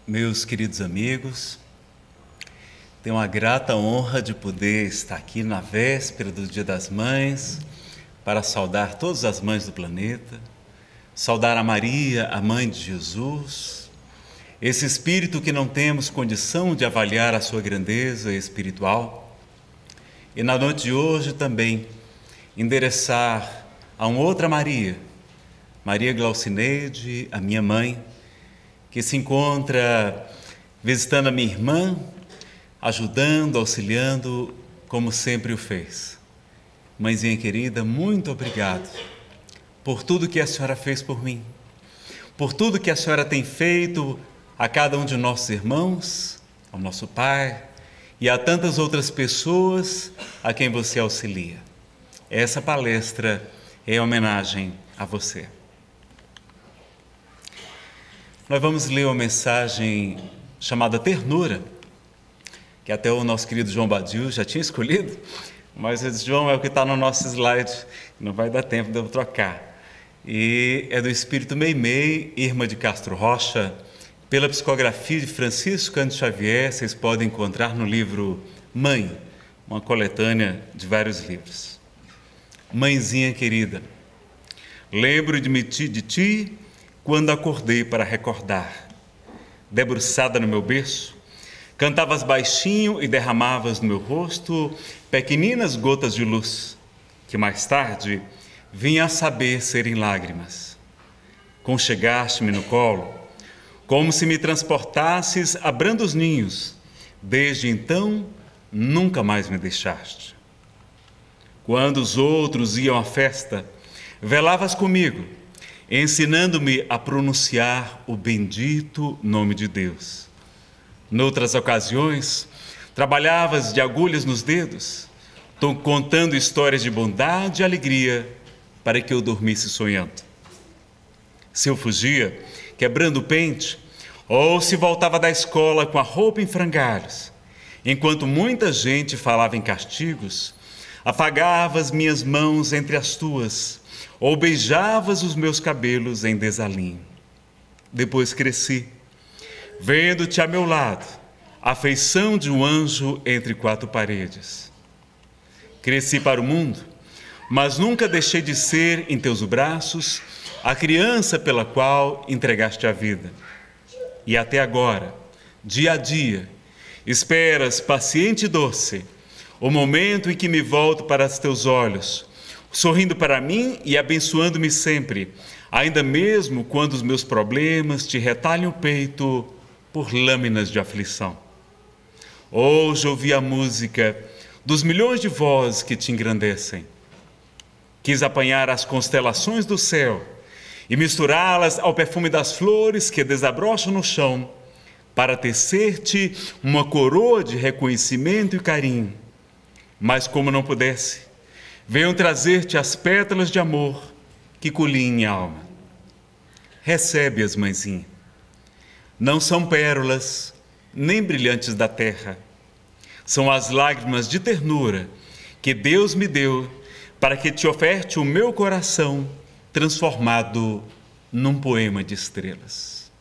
Meus queridos amigos, tenho a grata honra de poder estar aqui na véspera do Dia das Mães para saudar todas as mães do planeta, saudar a Maria, a mãe de Jesus, esse espírito que não temos condição de avaliar a sua grandeza espiritual. E na noite de hoje também endereçar a uma outra Maria, Maria Glaucineide, a minha mãe, que se encontra visitando a minha irmã, ajudando, auxiliando, como sempre o fez. Mãezinha querida, muito obrigado por tudo que a senhora fez por mim, por tudo que a senhora tem feito a cada um de nossos irmãos, ao nosso pai e a tantas outras pessoas a quem você auxilia. Essa palestra é homenagem a você. Nós vamos ler uma mensagem chamada Ternura, que até o nosso querido João Badil já tinha escolhido, mas esse João é o que está no nosso slide, não vai dar tempo de eu trocar. E é do Espírito Meimei, Irma de Castro Rocha, pela psicografia de Francisco Cândido Xavier. Vocês podem encontrar no livro Mãe, uma coletânea de vários livros. Mãezinha querida, lembro de ti quando acordei para recordar. Debruçada no meu berço, cantavas baixinho e derramavas no meu rosto pequeninas gotas de luz, que mais tarde vinha a saber serem lágrimas. Conchegaste-me no colo, como se me transportasses a brandos ninhos. Desde então, nunca mais me deixaste. Quando os outros iam à festa, velavas comigo, ensinando-me a pronunciar o bendito nome de Deus. Noutras ocasiões, trabalhavas de agulhas nos dedos, contando histórias de bondade e alegria para que eu dormisse sonhando. Se eu fugia, quebrando o pente, ou se voltava da escola com a roupa em frangalhos, enquanto muita gente falava em castigos, afagavas minhas mãos entre as tuas, ou beijavas os meus cabelos em desalinho. Depois cresci, vendo-te a meu lado, a feição de um anjo entre quatro paredes. Cresci para o mundo, mas nunca deixei de ser em teus braços a criança pela qual entregaste a vida. E até agora, dia a dia, esperas paciente e doce o momento em que me volto para os teus olhos, sorrindo para mim e abençoando-me sempre, ainda mesmo quando os meus problemas te retalham o peito por lâminas de aflição. Hoje ouvi a música dos milhões de vozes que te engrandecem. Quis apanhar as constelações do céu e misturá-las ao perfume das flores que desabrocham no chão, para tecer-te uma coroa de reconhecimento e carinho. Mas como não pudesse, venho trazer-te as pétalas de amor que colhi em minha alma. Recebe-as, mãezinha. Não são pérolas, nem brilhantes da terra. São as lágrimas de ternura que Deus me deu para que te oferte o meu coração transformado num poema de estrelas.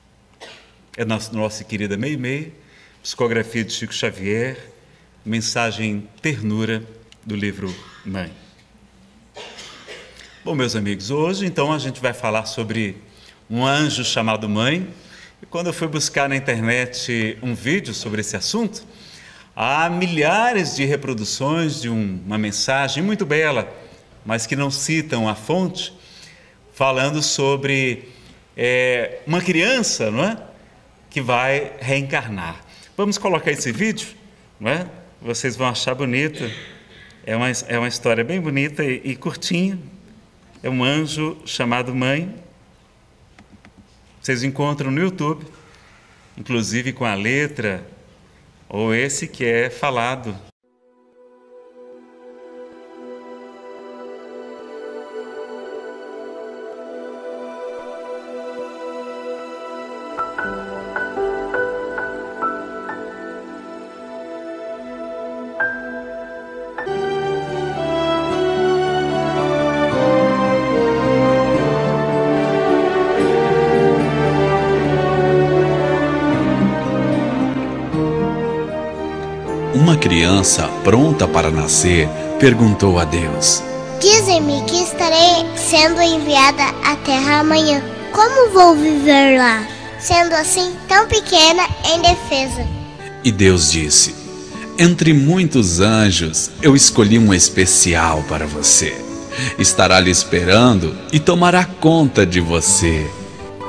É nossa querida Meimei, psicografia de Chico Xavier, mensagem Ternura do livro Mãe. Bom, meus amigos, hoje então a gente vai falar sobre um anjo chamado Mãe. E quando eu fui buscar na internet um vídeo sobre esse assunto, há milhares de reproduções de uma mensagem muito bela, mas que não citam a fonte, falando sobre uma criança, não é? Que vai reencarnar. Vamos colocar esse vídeo, não é? Vocês vão achar bonito. É uma história bem bonita e curtinha. É um anjo chamado Mãe. Vocês encontram no YouTube, inclusive com a letra, ou esse que é falado. uma criança pronta para nascer perguntou a Deus: Dizem-me que estarei sendo enviada à Terra amanhã. Como vou viver lá, sendo assim tão pequena e indefesa? E Deus disse: entre muitos anjos, eu escolhi um especial para você. Estará lhe esperando e tomará conta de você.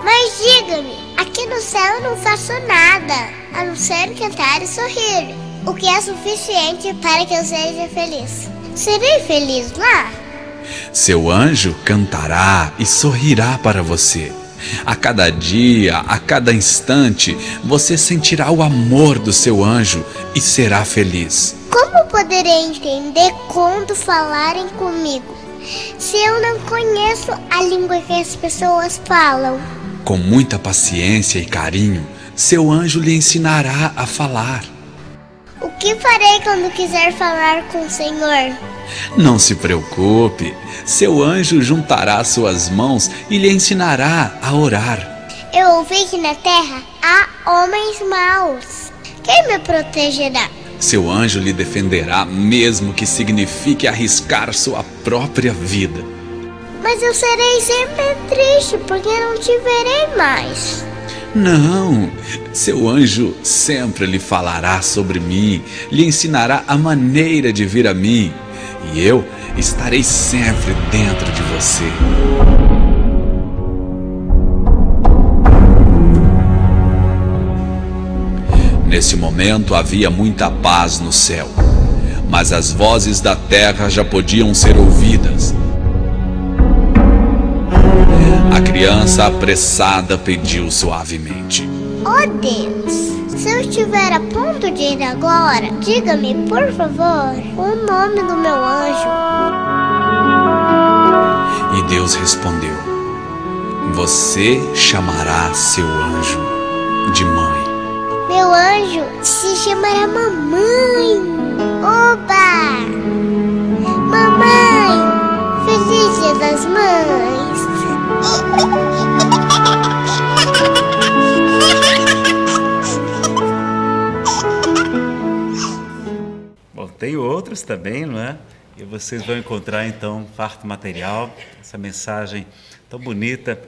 Mas diga-me, aqui no céu eu não faço nada, a não ser cantar e sorrir, o que é suficiente para que eu seja feliz. Serei feliz lá? Seu anjo cantará e sorrirá para você. A cada dia, a cada instante, você sentirá o amor do seu anjo e será feliz. Como poderei entender quando falarem comigo, se eu não conheço a língua que as pessoas falam? Com muita paciência e carinho, seu anjo lhe ensinará a falar. O que farei quando quiser falar com o Senhor? Não se preocupe, seu anjo juntará suas mãos e lhe ensinará a orar. Eu ouvi que na terra há homens maus. Quem me protegerá? Seu anjo lhe defenderá, mesmo que signifique arriscar sua própria vida. Mas eu serei sempre triste, porque não te verei mais. Não, seu anjo sempre lhe falará sobre mim, lhe ensinará a maneira de vir a mim, e eu estarei sempre dentro de você. Nesse momento havia muita paz no céu, mas as vozes da terra já podiam ser ouvidas. A criança apressada pediu suavemente: Oh Deus, se eu estiver a ponto de ir agora, diga-me, por favor, o nome do meu anjo. E Deus respondeu: você chamará seu anjo de mãe. Meu anjo se chamará mamãe. Oba! Mamãe, feliz Dia das Mães. Bom, tem outros também, não é? E vocês vão encontrar então farto material, essa mensagem tão bonita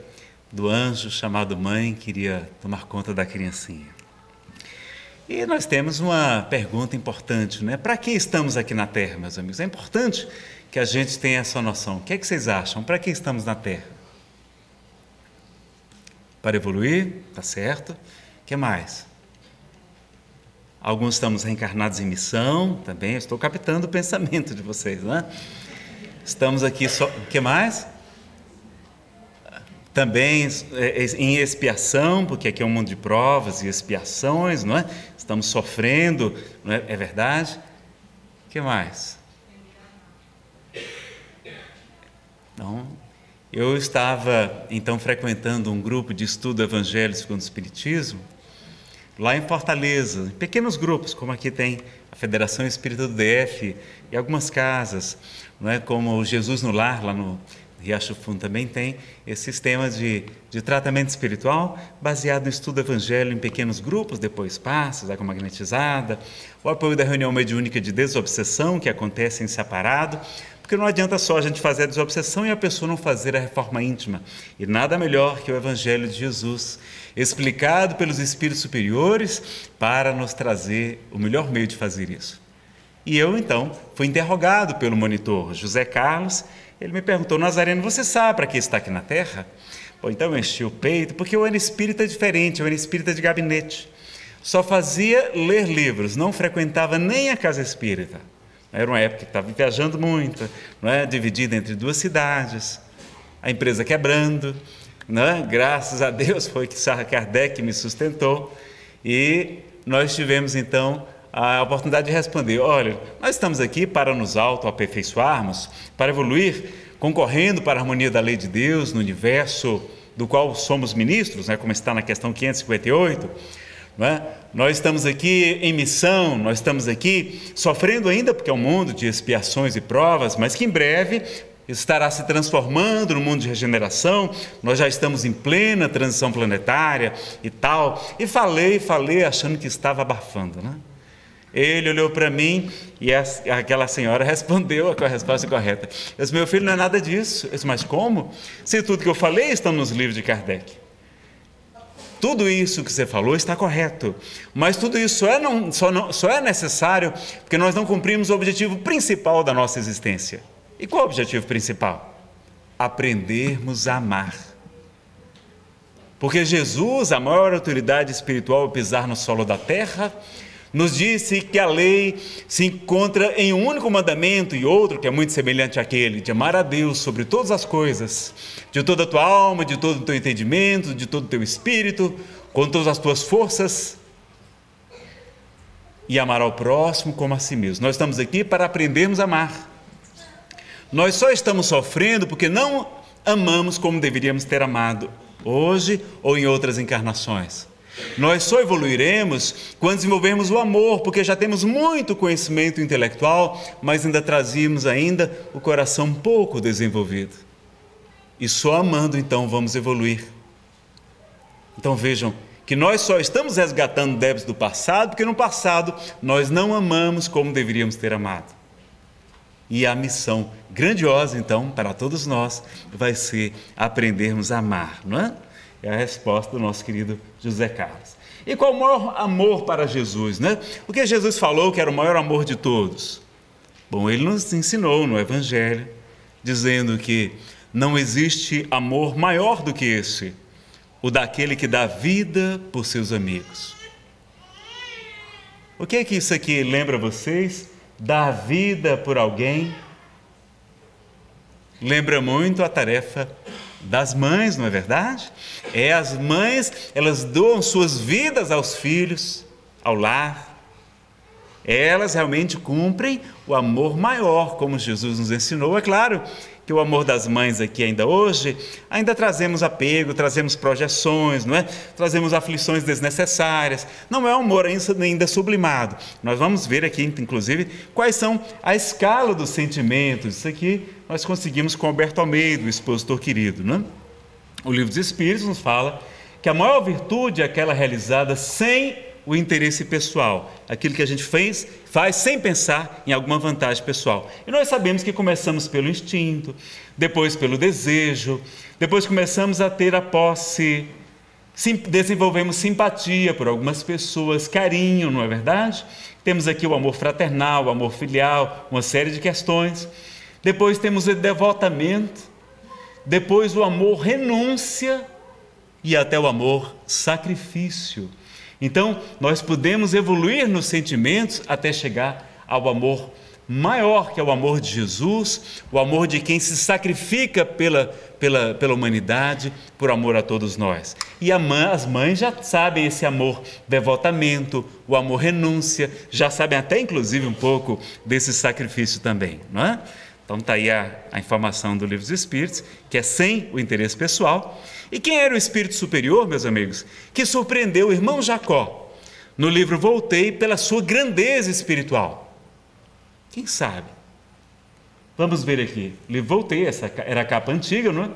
do anjo chamado mãe que iria tomar conta da criancinha. E nós temos uma pergunta importante, né? Para que estamos aqui na Terra, meus amigos? É importante que a gente tenha essa noção. O que é que vocês acham? Para que estamos na Terra? Para evoluir, tá certo. O que mais? Alguns estamos reencarnados em missão, também. Estou captando o pensamento de vocês, né? Estamos aqui só. O que mais? Também em expiação, porque aqui é um mundo de provas e expiações, não é? Estamos sofrendo, não é? É verdade? O que mais? Então, eu estava, então, frequentando um grupo de estudo Evangelho segundo o Espiritismo, lá em Fortaleza, em pequenos grupos, como aqui tem a Federação Espírita do DF e algumas casas, não é? Como o Jesus no Lar, lá no Riacho Fundo também tem esse sistema de tratamento espiritual baseado no estudo do Evangelho em pequenos grupos, depois passos, água magnetizada, o apoio da reunião mediúnica de desobsessão, que acontece em separado, porque não adianta só a gente fazer a desobsessão e a pessoa não fazer a reforma íntima. E nada melhor que o Evangelho de Jesus, explicado pelos espíritos superiores para nos trazer o melhor meio de fazer isso. E eu, então, fui interrogado pelo monitor José Carlos. Ele me perguntou: Nazareno, você sabe para que está aqui na Terra? Bom, então eu enchi o peito, porque eu era espírita diferente, eu era espírita de gabinete. Só fazia ler livros, não frequentava nem a casa espírita. Era uma época que estava viajando muito, não é? Dividida entre duas cidades, a empresa quebrando, não é? Graças a Deus foi que Sarah Kardec me sustentou, e nós tivemos então a oportunidade de responder: olha, nós estamos aqui para nos autoaperfeiçoarmos, para evoluir, concorrendo para a harmonia da lei de Deus no universo do qual somos ministros, né, como está na questão 558, não é? Nós estamos aqui em missão, nós estamos aqui sofrendo ainda, porque é um mundo de expiações e provas, mas que em breve estará se transformando no mundo de regeneração. Nós já estamos em plena transição planetária e tal. E falei achando que estava abafando, né? Ele olhou para mim e aquela senhora respondeu a resposta correta. Eu disse: meu filho, não é nada disso. Eu disse: mas como? Se tudo que eu falei está nos livros de Kardec. Tudo isso que você falou está correto, mas tudo isso só é necessário porque nós não cumprimos o objetivo principal da nossa existência. E qual é o objetivo principal? Aprendermos a amar. Porque Jesus, a maior autoridade espiritual a pisar no solo da terra, nos disse que a lei se encontra em um único mandamento e outro que é muito semelhante àquele, de amar a Deus sobre todas as coisas, de toda a tua alma, de todo o teu entendimento, de todo o teu espírito, com todas as tuas forças, e amar ao próximo como a si mesmo. Nós estamos aqui para aprendermos a amar. Nós só estamos sofrendo porque não amamos como deveríamos ter amado, hoje ou em outras encarnações. Nós só evoluiremos quando desenvolvermos o amor, porque já temos muito conhecimento intelectual, mas ainda trazíamos o coração pouco desenvolvido. E só amando, então, vamos evoluir. Então vejam que nós só estamos resgatando débitos do passado, porque no passado nós não amamos como deveríamos ter amado. E a missão grandiosa, então, para todos nós, vai ser aprendermos a amar, não é? É a resposta do nosso querido José Carlos. E qual o maior amor para Jesus, né? O que Jesus falou que era o maior amor de todos? Bom, ele nos ensinou no Evangelho, dizendo que não existe amor maior do que esse, o daquele que dá vida por seus amigos. O que é que isso aqui lembra vocês? Dar vida por alguém lembra muito a tarefa das mães, não é verdade? As mães, elas doam suas vidas aos filhos, ao lar. Elas realmente cumprem o amor maior, como Jesus nos ensinou. É claro que o amor das mães aqui ainda hoje, ainda trazemos apego, trazemos projeções, não é? Trazemos aflições desnecessárias. Não é um amor ainda sublimado. Nós vamos ver aqui, inclusive, quais são a escala dos sentimentos. Isso aqui nós conseguimos com Alberto Almeida, o expositor querido, não é? O Livro dos Espíritos nos fala que a maior virtude é aquela realizada sem o interesse pessoal, aquilo que a gente faz sem pensar em alguma vantagem pessoal. E nós sabemos que começamos pelo instinto, depois pelo desejo, depois começamos a ter a posse, desenvolvemos simpatia por algumas pessoas, carinho, não é verdade? Temos aqui o amor fraternal, o amor filial, uma série de questões. Depois temos o devotamento, depois o amor renúncia e até o amor sacrifício. Então, nós podemos evoluir nos sentimentos até chegar ao amor maior, que é o amor de Jesus, o amor de quem se sacrifica pela humanidade, por amor a todos nós. E as mães já sabem esse amor devotamento, o amor renúncia, já sabem até inclusive um pouco desse sacrifício também, não é? Então está aí a informação do Livro dos Espíritos, que é sem o interesse pessoal. E quem era o Espírito Superior, meus amigos, que surpreendeu o irmão Jacó no livro Voltei pela sua grandeza espiritual? Quem sabe? Vamos ver aqui. O livro Voltei, essa era a capa antiga, não é?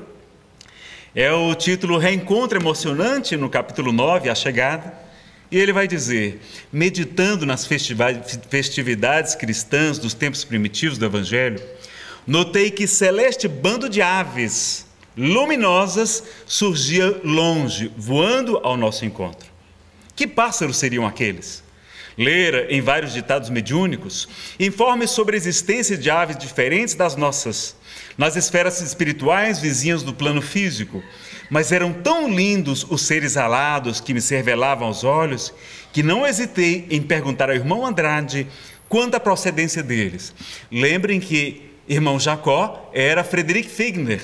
É o título Reencontro Emocionante, no capítulo 9, A Chegada. E ele vai dizer: meditando nas festividades cristãs dos tempos primitivos do Evangelho, notei que celeste bando de aves luminosas surgia longe, voando ao nosso encontro. Que pássaros seriam aqueles? Lera em vários ditados mediúnicos informes sobre a existência de aves diferentes das nossas, nas esferas espirituais vizinhas do plano físico, mas eram tão lindos os seres alados que me se revelavam aos olhos, que não hesitei em perguntar ao irmão Andrade quanto à procedência deles. Lembrem que irmão Jacó era Frederick Figner,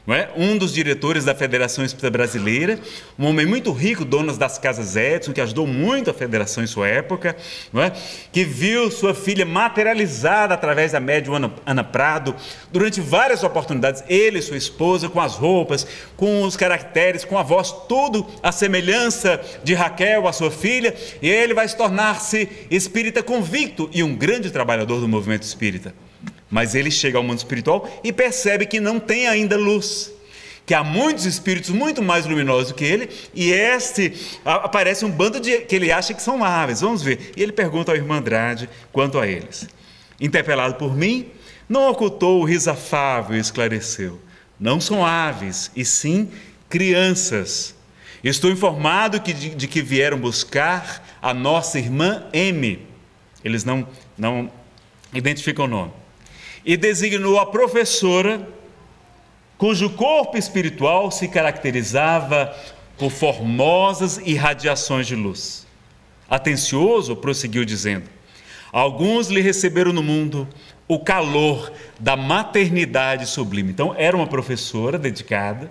não é? Um dos diretores da Federação Espírita Brasileira, um homem muito rico, dono das casas Edson, que ajudou muito a Federação em sua época, não é? Que viu sua filha materializada através da médium Ana Prado, durante várias oportunidades, ele e sua esposa, com as roupas, com os caracteres, com a voz, tudo a semelhança de Raquel, a sua filha, e ele vai se tornar-se espírita convicto e um grande trabalhador do movimento espírita. Mas ele chega ao mundo espiritual e percebe que não tem ainda luz, que há muitos espíritos muito mais luminosos do que ele, e aparece um bando que ele acha que são aves. Vamos ver. E ele pergunta ao irmão Andrade quanto a eles. Interpelado por mim, não ocultou o riso afável e esclareceu. Não são aves, e sim crianças. Estou informado de que vieram buscar a nossa irmã M. Eles não identificam o nome. E designou a professora, cujo corpo espiritual se caracterizava por formosas irradiações de luz. Atencioso, prosseguiu dizendo, alguns lhe receberam no mundo o calor da maternidade sublime. Então, era uma professora dedicada,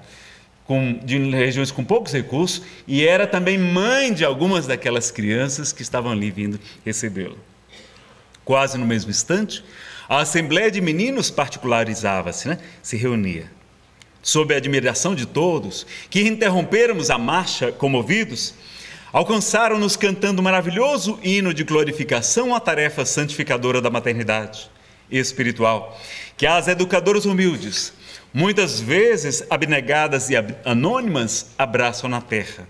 de regiões com poucos recursos, e era também mãe de algumas daquelas crianças que estavam ali vindo recebê-lo. Quase no mesmo instante, a assembleia de meninos particularizava-se, se reunia. Sob a admiração de todos, que interrompêramos a marcha comovidos, alcançaram-nos cantando um maravilhoso hino de glorificação à tarefa santificadora da maternidade espiritual, que as educadoras humildes, muitas vezes abnegadas e anônimas, abraçam na terra.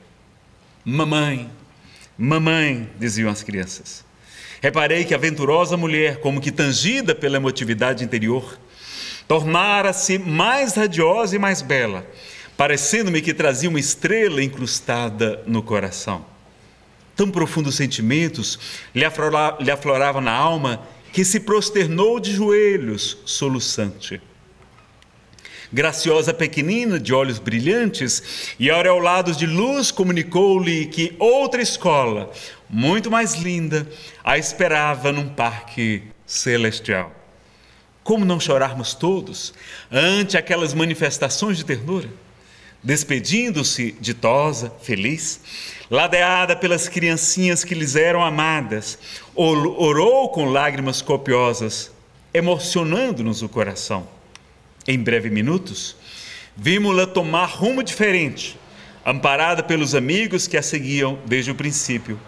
Mamãe, mamãe, diziam as crianças. Reparei que a venturosa mulher, como que tangida pela emotividade interior, tornara-se mais radiosa e mais bela, parecendo-me que trazia uma estrela incrustada no coração. Tão profundos sentimentos lhe afloravam na alma que se prosternou de joelhos, soluçante. Graciosa pequenina, de olhos brilhantes e aureolados de luz, comunicou-lhe que outra escola, muito mais linda, a esperava num parque celestial. Como não chorarmos todos ante aquelas manifestações de ternura? Despedindo-se, ditosa, feliz, ladeada pelas criancinhas que lhes eram amadas, orou com lágrimas copiosas, emocionando-nos o coração. Em breves minutos, vimos-la tomar rumo diferente, amparada pelos amigos que a seguiam desde o princípio,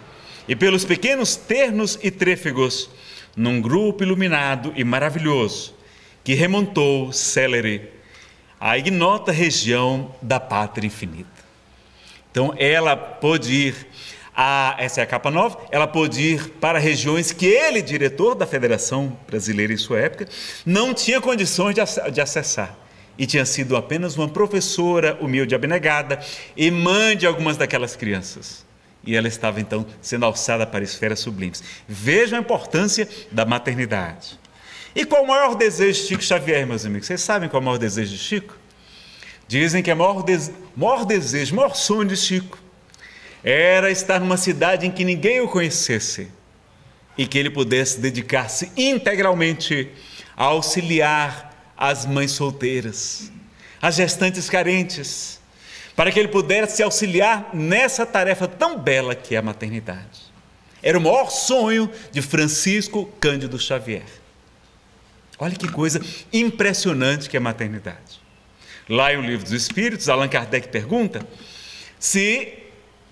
e pelos pequenos ternos e trêfegos, num grupo iluminado e maravilhoso, que remontou, célere, à ignota região da pátria infinita. Então, ela pôde ir, essa é a capa 9, ela pôde ir para regiões que ele, diretor da Federação Brasileira em sua época, não tinha condições de acessar. E tinha sido apenas uma professora humilde e abnegada e mãe de algumas daquelas crianças. E ela estava, então, sendo alçada para esferas sublimes. Vejam a importância da maternidade. E qual o maior desejo de Chico Xavier, meus amigos? Vocês sabem qual é o maior desejo de Chico? Dizem que o maior sonho de Chico era estar numa cidade em que ninguém o conhecesse e que ele pudesse dedicar-se integralmente a auxiliar as mães solteiras, as gestantes carentes, para que ele pudesse auxiliar nessa tarefa tão bela que é a maternidade. Era o maior sonho de Francisco Cândido Xavier. Olha que coisa impressionante que é a maternidade. Lá em O Livro dos Espíritos, Allan Kardec pergunta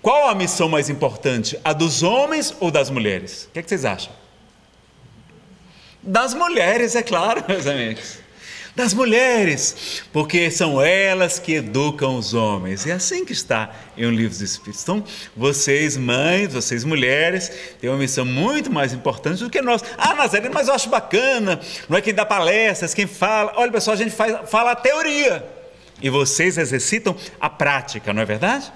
qual a missão mais importante, a dos homens ou das mulheres? O que vocês acham? Das mulheres, é claro, meus amigos. Das mulheres, porque são elas que educam os homens. É assim que está em O Livro dos Espíritos. Então, vocês mães, vocês mulheres, têm uma missão muito mais importante do que nós. Nazareno, mas eu acho bacana, não é quem dá palestras, quem fala. Olha, pessoal, a gente fala a teoria. E vocês exercitam a prática, não é verdade?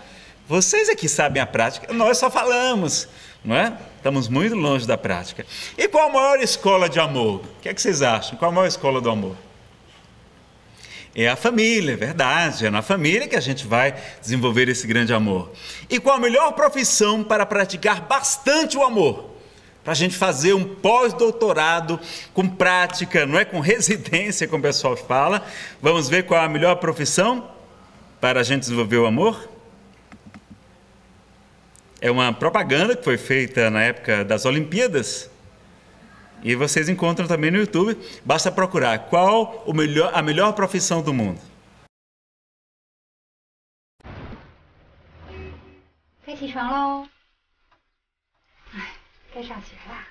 Vocês é que sabem a prática, nós só falamos, não é? Estamos muito longe da prática. E qual a maior escola de amor? O que é que vocês acham? Qual a maior escola do amor? É a família, é verdade, é na família que a gente vai desenvolver esse grande amor. E qual a melhor profissão para praticar bastante o amor? Para a gente fazer um pós-doutorado com prática, não é com residência, como o pessoal fala. Vamos ver qual é a melhor profissão para a gente desenvolver o amor? É uma propaganda que foi feita na época das Olimpíadas. E vocês encontram também no YouTube, basta procurar qual a melhor profissão do mundo. 该起床喽！哎，该上学啦。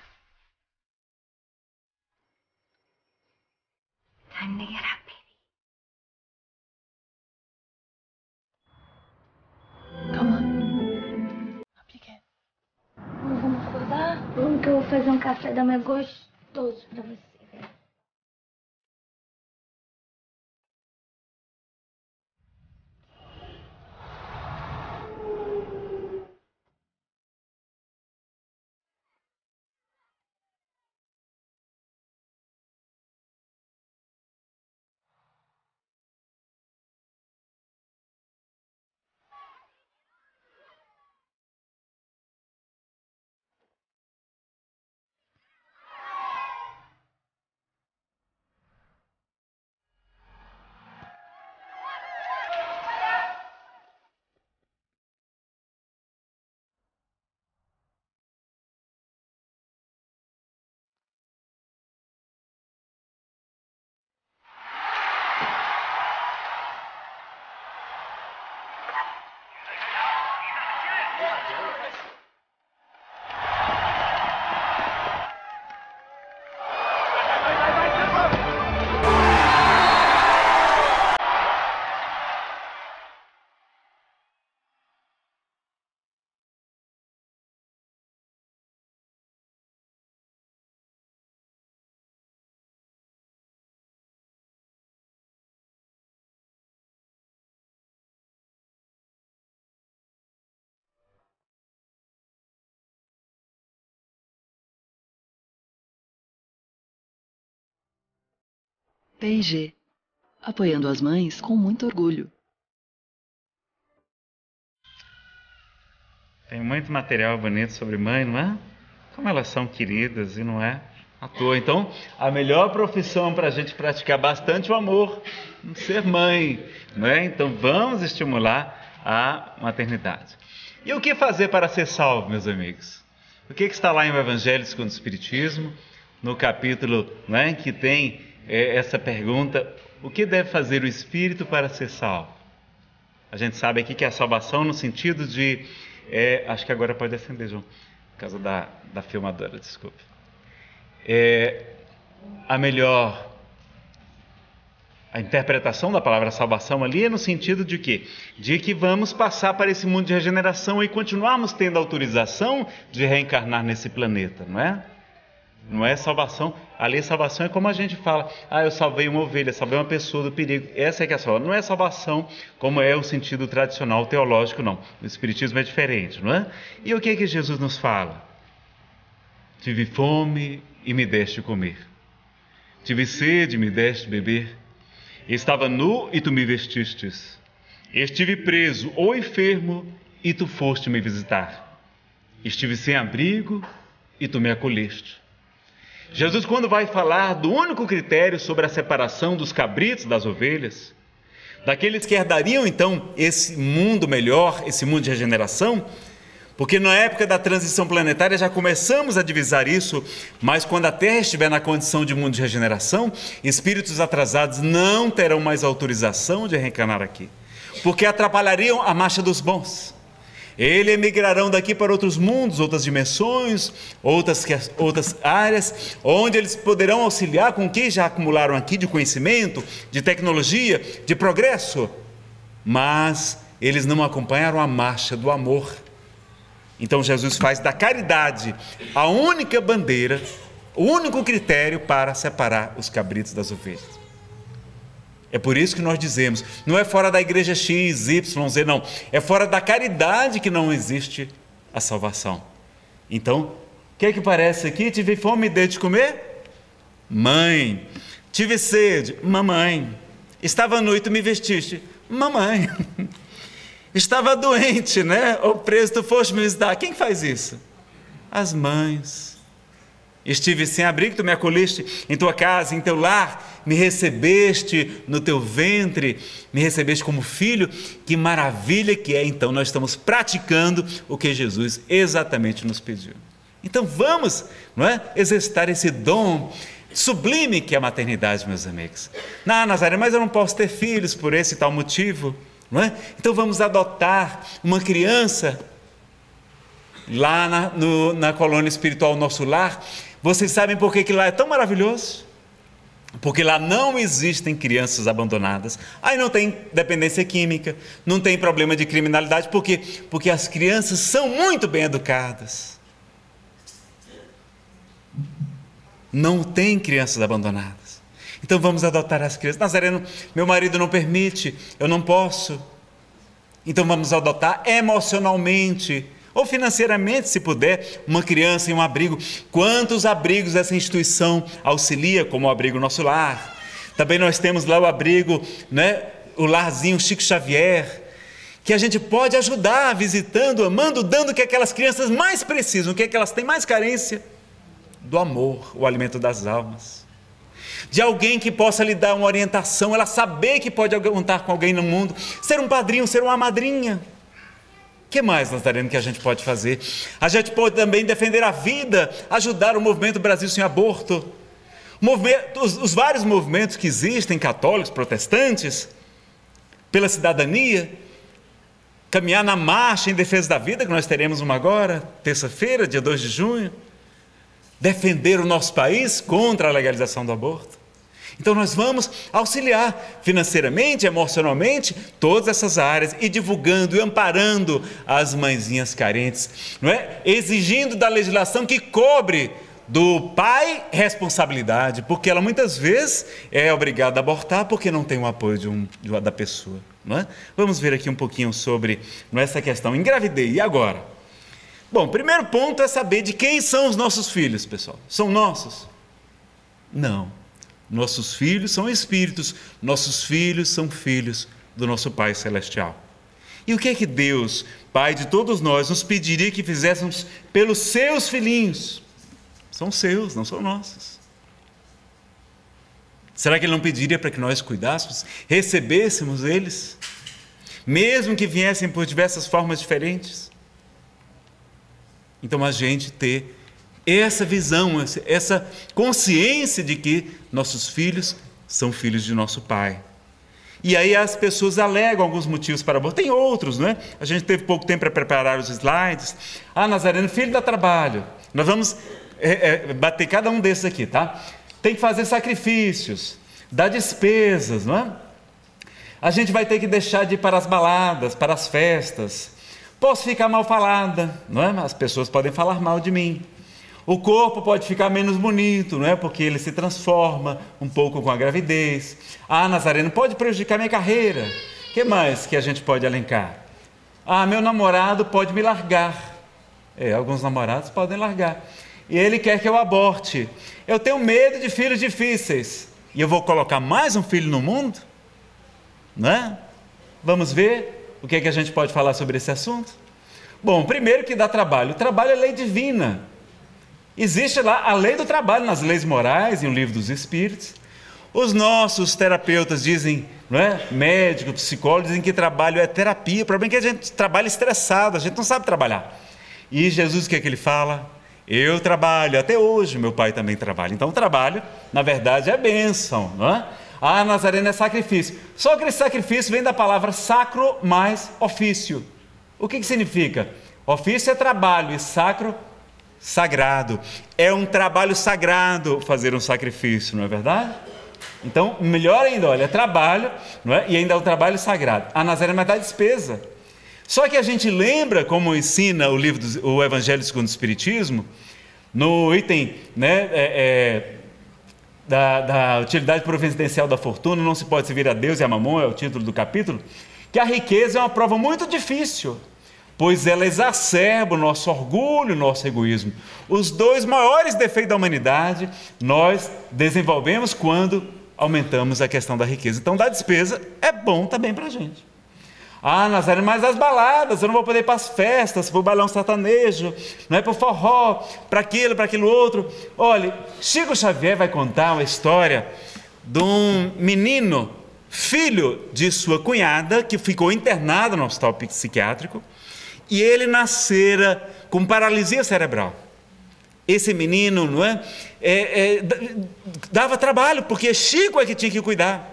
Time to get up. Come on. Vamos acordar? Vamos que eu vou fazer um café da manhã gostoso pra você. P&G, apoiando as mães com muito orgulho. Tem muito material bonito sobre mãe, não é? Como elas são queridas e não é à toa. Então, a melhor profissão para a gente praticar bastante o amor, ser mãe, não é? Então, vamos estimular a maternidade. E o que fazer para ser salvo, meus amigos? O que está lá em O Evangelho segundo o Espiritismo, no capítulo, não é, que tem essa pergunta: o que deve fazer o espírito para ser salvo? A gente sabe aqui que é a salvação no sentido de... acho que agora pode acender, João, por causa da filmadora, desculpe. A interpretação da palavra salvação ali é no sentido de quê? De que vamos passar para esse mundo de regeneração e continuarmos tendo autorização de reencarnar nesse planeta, não é? Não é salvação. Ali salvação é como a gente fala: eu salvei uma ovelha, salvei uma pessoa do perigo. Essa é que é a salvação. Não é salvação como é o sentido tradicional teológico, não. O Espiritismo é diferente, não é? E o que é que Jesus nos fala? Tive fome e me deste comer. Tive sede e me deste beber. Estava nu e tu me vestistes. Estive preso ou enfermo e tu foste me visitar. Estive sem abrigo e tu me acolheste. Jesus, quando vai falar do único critério sobre a separação dos cabritos das ovelhas, daqueles que herdariam então esse mundo melhor, esse mundo de regeneração, porque na época da transição planetária já começamos a divisar isso, mas quando a Terra estiver na condição de mundo de regeneração, espíritos atrasados não terão mais autorização de reencarnar aqui, porque atrapalhariam a marcha dos bons. Eles emigrarão daqui para outros mundos, outras dimensões, outras áreas, onde eles poderão auxiliar com o que já acumularam aqui de conhecimento, de tecnologia, de progresso, mas eles não acompanharam a marcha do amor. Então Jesus faz da caridade a única bandeira, o único critério para separar os cabritos das ovelhas. É por isso que nós dizemos, não é fora da igreja X, Y, Z, não. É fora da caridade que não existe a salvação. Então, o que é que parece aqui? Tive fome e dei de comer? Mãe. Tive sede? Mamãe. Estava nu e tu me vestiste? Mamãe. Estava doente, né? Ou preso, tu foste me visitar. Quem faz isso? As mães. Estive sem abrigo, tu me acolheste em tua casa, em teu lar, me recebeste no teu ventre, me recebeste como filho. Que maravilha que é, então, nós estamos praticando o que Jesus exatamente nos pediu. Então vamos, não é, exercitar esse dom sublime que é a maternidade, meus amigos. Nazaré, mas eu não posso ter filhos por esse e tal motivo, não é? Então vamos adotar uma criança lá na colônia espiritual Nosso Lar. Vocês sabem por que lá é tão maravilhoso? Porque lá não existem crianças abandonadas. Aí não tem dependência química, não tem problema de criminalidade. Por quê? Porque as crianças são muito bem educadas. Não tem crianças abandonadas. Então vamos adotar as crianças. Nazareno, meu marido não permite, eu não posso. Então vamos adotar emocionalmente ou financeiramente, se puder, uma criança em um abrigo. Quantos abrigos essa instituição auxilia, como o Abrigo Nosso Lar? Também nós temos lá o abrigo, né, o Larzinho Chico Xavier, que a gente pode ajudar, visitando, amando, dando o que aquelas crianças mais precisam, o que elas têm mais carência? Do amor, o alimento das almas. De alguém que possa lhe dar uma orientação, ela saber que pode contar com alguém no mundo, ser um padrinho, ser uma madrinha. O que mais, Nazareno, que a gente pode fazer? A gente pode também defender a vida, ajudar o movimento Brasil Sem Aborto. Os vários movimentos que existem, católicos, protestantes, pela cidadania, caminhar na marcha em defesa da vida, que nós teremos uma agora, terça-feira, dia 2 de junho, defender o nosso país contra a legalização do aborto. Então nós vamos auxiliar financeiramente, emocionalmente, todas essas áreas e divulgando e amparando as mãezinhas carentes, não é? Exigindo da legislação que cobre do pai responsabilidade, porque ela muitas vezes é obrigada a abortar porque não tem o apoio da pessoa, não é? Vamos ver aqui um pouquinho sobre essa questão. Engravidei, e agora? Bom, primeiro ponto é saber de quem são os nossos filhos, pessoal. São nossos? Não. Nossos filhos são espíritos, nossos filhos são filhos do nosso Pai Celestial. E o que é que Deus, Pai de todos nós, nos pediria que fizéssemos pelos seus filhinhos? São seus, não são nossos. Será que Ele não pediria para que nós cuidássemos, recebêssemos eles, mesmo que viessem por diversas formas diferentes? Então a gente ter essa visão, essa consciência de que nossos filhos são filhos de nosso Pai. E aí as pessoas alegam alguns motivos para aborto. Tem outros, não é? A gente teve pouco tempo para preparar os slides. Nazareno, filho dá trabalho. Nós vamos bater cada um desses aqui, tá? Tem que fazer sacrifícios, dar despesas, não é? A gente vai ter que deixar de ir para as baladas, para as festas. Posso ficar mal falada, não é? As pessoas podem falar mal de mim. O corpo pode ficar menos bonito, não é? Porque ele se transforma um pouco com a gravidez. Nazareno, pode prejudicar minha carreira. O que mais que a gente pode elencar? Meu namorado pode me largar. Alguns namorados podem largar. E ele quer que eu aborte. Eu tenho medo de filhos difíceis. E eu vou colocar mais um filho no mundo? Não é? Vamos ver o que é que a gente pode falar sobre esse assunto? Bom, primeiro que dá trabalho. O trabalho é lei divina. Existe lá a lei do trabalho nas leis morais e no livro dos Espíritos. Os nossos terapeutas dizem, não é? Médicos, psicólogos, dizem que trabalho é terapia. O problema é que a gente trabalha estressado, a gente não sabe trabalhar. E Jesus, o que é que ele fala? Eu trabalho, até hoje meu pai também trabalha. Então o trabalho, na verdade, é bênção, não é? Nazareno é sacrifício. Só que esse sacrifício vem da palavra sacro mais ofício. O que significa? Ofício é trabalho e sacro sagrado. É um trabalho sagrado fazer um sacrifício, não é verdade? Então, melhor ainda, olha, é trabalho, não é? E ainda é um trabalho sagrado. Nazareno vai dar despesa. Só que a gente lembra, como ensina o Evangelho segundo o Espiritismo, no item, né, da utilidade providencial da fortuna, não se pode servir a Deus e a mamon, é o título do capítulo, que a riqueza é uma prova muito difícil, pois ela exacerba o nosso orgulho, o nosso egoísmo. Os dois maiores defeitos da humanidade nós desenvolvemos quando aumentamos a questão da riqueza. Então, dar despesa é bom também para a gente. Nazareno, mas as baladas, eu não vou poder ir para as festas, para o bailão sertanejo, não é para o forró, para aquilo outro. Olha, Chico Xavier vai contar uma história de um menino, filho de sua cunhada, que ficou internado no hospital psiquiátrico, e ele nascera com paralisia cerebral. Esse menino, não é? Dava trabalho, porque Chico é que tinha que cuidar.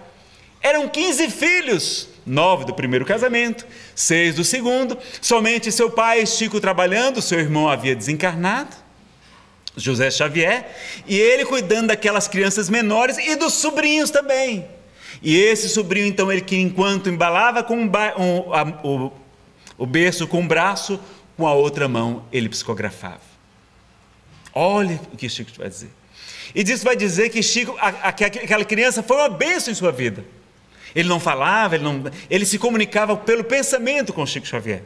Eram 15 filhos, 9 do primeiro casamento, 6 do segundo, somente seu pai, Chico, trabalhando, seu irmão havia desencarnado. José Xavier, e ele cuidando daquelas crianças menores e dos sobrinhos também. E esse sobrinho, então, ele que enquanto embalava com o berço com um braço, com a outra mão ele psicografava. Olha o que Chico vai dizer. E disso vai dizer que Chico, aquela criança foi uma bênção em sua vida. Ele não falava, ele se comunicava pelo pensamento com Chico Xavier.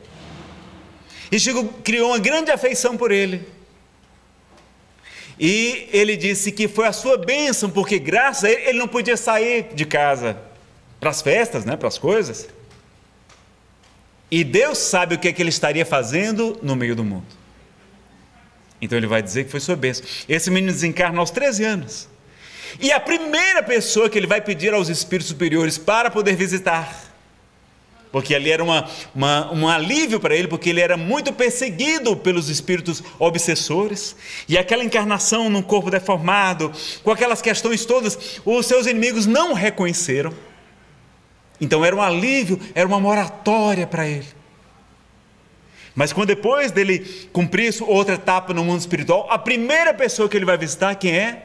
E Chico criou uma grande afeição por ele. E ele disse que foi a sua bênção, porque graças a ele não podia sair de casa para as festas, né, para as coisas. E Deus sabe o que é que ele estaria fazendo no meio do mundo. Então ele vai dizer que foi sua bênção. Esse menino desencarna aos 13 anos. E a primeira pessoa que ele vai pedir aos espíritos superiores para poder visitar, porque ali era um alívio para ele, porque ele era muito perseguido pelos espíritos obsessores, e aquela encarnação num corpo deformado, com aquelas questões todas, os seus inimigos não o reconheceram. Então era um alívio, era uma moratória para ele. Mas quando depois dele cumprir outra etapa no mundo espiritual, a primeira pessoa que ele vai visitar, quem é?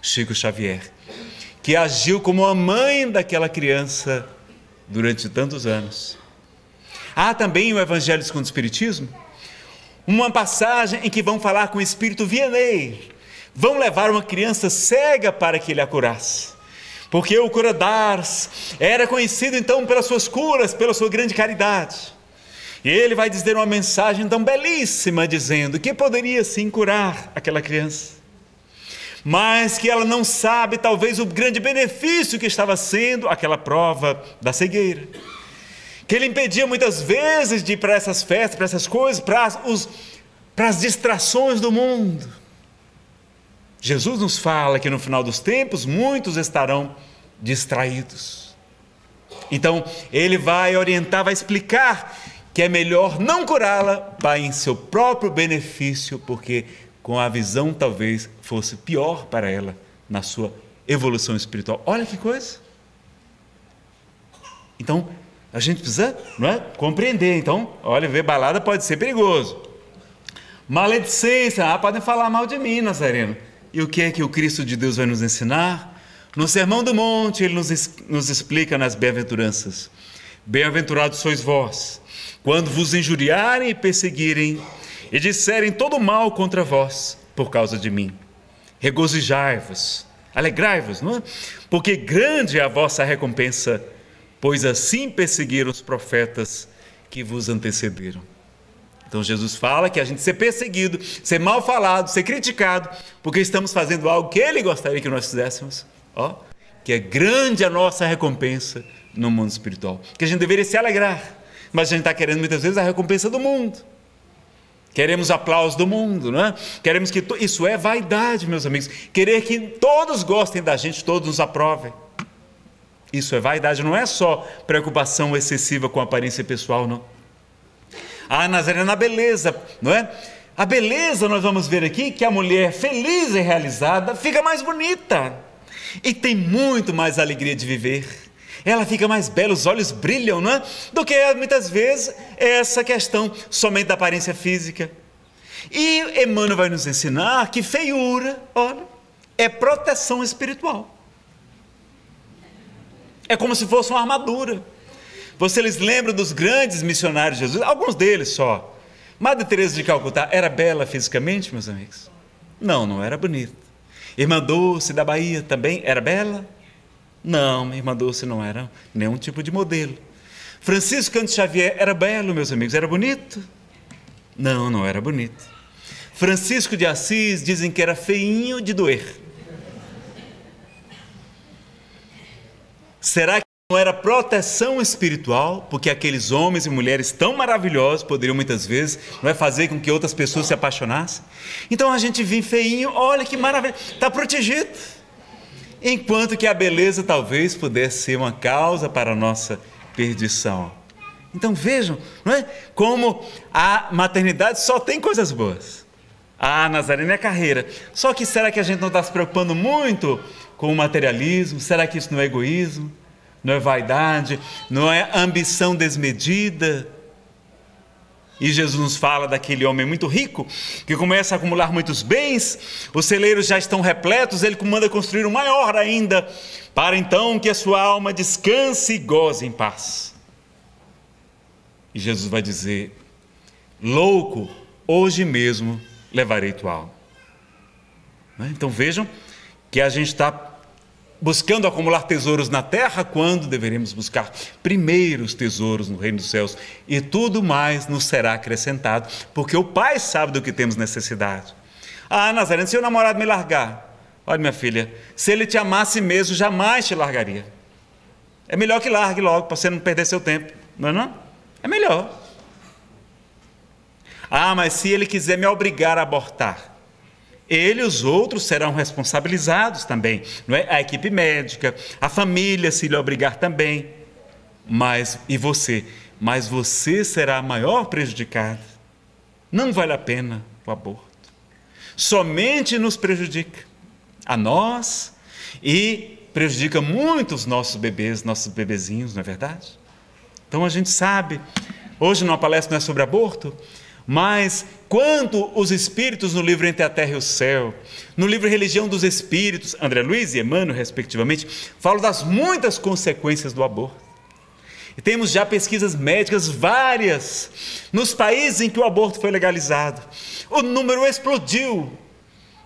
Chico Xavier, que agiu como a mãe daquela criança durante tantos anos. Há também o Evangelho segundo o Espiritismo, uma passagem em que vão falar com o Espírito Vianney, vão levar uma criança cega para que ele a curasse, porque o cura d'Ars era conhecido então pelas suas curas, pela sua grande caridade. E ele vai dizer uma mensagem tão belíssima, dizendo que poderia sim curar aquela criança, mas que ela não sabe talvez o grande benefício que estava sendo aquela prova da cegueira, que ele impedia muitas vezes de ir para essas festas, para essas coisas, para as distrações do mundo. Jesus nos fala que no final dos tempos muitos estarão distraídos. Então ele vai orientar, vai explicar que é melhor não curá-la para em seu próprio benefício, porque com a visão talvez fosse pior para ela na sua evolução espiritual. Olha que coisa! Então, a gente precisa, não é, compreender. Então, olha, ver balada pode ser perigoso. Maledicência, podem falar mal de mim, Nazareno. E o que é que o Cristo de Deus vai nos ensinar? No Sermão do Monte, ele nos explica nas bem-aventuranças. Bem-aventurados sois vós, quando vos injuriarem e perseguirem, e disserem todo mal contra vós, por causa de mim. Regozijai-vos, alegrai-vos, não é? Porque grande é a vossa recompensa, pois assim perseguiram os profetas que vos antecederam. Então Jesus fala que a gente ser perseguido, ser mal falado, ser criticado, porque estamos fazendo algo que ele gostaria que nós fizéssemos, que é grande a nossa recompensa no mundo espiritual, que a gente deveria se alegrar, mas a gente está querendo muitas vezes a recompensa do mundo. Queremos aplauso do mundo, não é? Queremos que isso é vaidade, meus amigos. Querer que todos gostem da gente, todos nos aprovem. Isso é vaidade, não é só preocupação excessiva com a aparência pessoal, não. Nazareno, a beleza, não é? A beleza, nós vamos ver aqui que a mulher feliz e realizada fica mais bonita e tem muito mais alegria de viver. Ela fica mais bela, os olhos brilham, não é? Do que muitas vezes essa questão somente da aparência física. E Emmanuel vai nos ensinar que feiura, olha, é proteção espiritual. É como se fosse uma armadura. Vocês lembram dos grandes missionários de Jesus? Alguns deles só. Madre Teresa de Calcutá era bela fisicamente, meus amigos? Não, não era bonita. Irmã Dulce da Bahia também era bela? Não, Irmã Dulce não era nenhum tipo de modelo. Francisco Cândido Xavier era belo, meus amigos, era bonito? Não, não era bonito. Francisco de Assis dizem que era feinho de doer. Será que não era proteção espiritual? Porque aqueles homens e mulheres tão maravilhosos poderiam muitas vezes, não é, fazer com que outras pessoas se apaixonassem? Então a gente vê feinho, olha que maravilha, está protegido. Enquanto que a beleza talvez pudesse ser uma causa para a nossa perdição. Então vejam, não é? Como a maternidade só tem coisas boas. Nazareno é a carreira. Só que será que a gente não está se preocupando muito com o materialismo? Será que isso não é egoísmo? Não é vaidade? Não é ambição desmedida? E Jesus nos fala daquele homem muito rico, que começa a acumular muitos bens, os celeiros já estão repletos, ele manda construir um maior ainda, para então que a sua alma descanse e goze em paz. E Jesus vai dizer: louco, hoje mesmo levarei tua alma. Então vejam que a gente está buscando acumular tesouros na terra, quando deveremos buscar primeiro os tesouros no reino dos céus, e tudo mais nos será acrescentado, porque o Pai sabe do que temos necessidade. Ah, Nazareno, se o namorado me largar, olha, minha filha, se ele te amasse mesmo, jamais te largaria. É melhor que largue logo, para você não perder seu tempo, não é não? É melhor. Ah, mas se ele quiser me obrigar a abortar, ele e os outros serão responsabilizados também, não é? A equipe médica, a família, se lhe obrigar também. Mas você será a maior prejudicada. Não vale a pena o aborto. Somente nos prejudica a nós e prejudica muito os nossos bebês, nossos bebezinhos, não é verdade? Então a gente sabe, hoje numa palestra não é sobre aborto, mas quando os espíritos no livro Entre a Terra e o Céu, no livro Religião dos Espíritos, André Luiz e Emmanuel, respectivamente, falam das muitas consequências do aborto. E temos já pesquisas médicas várias nos países em que o aborto foi legalizado. O número explodiu,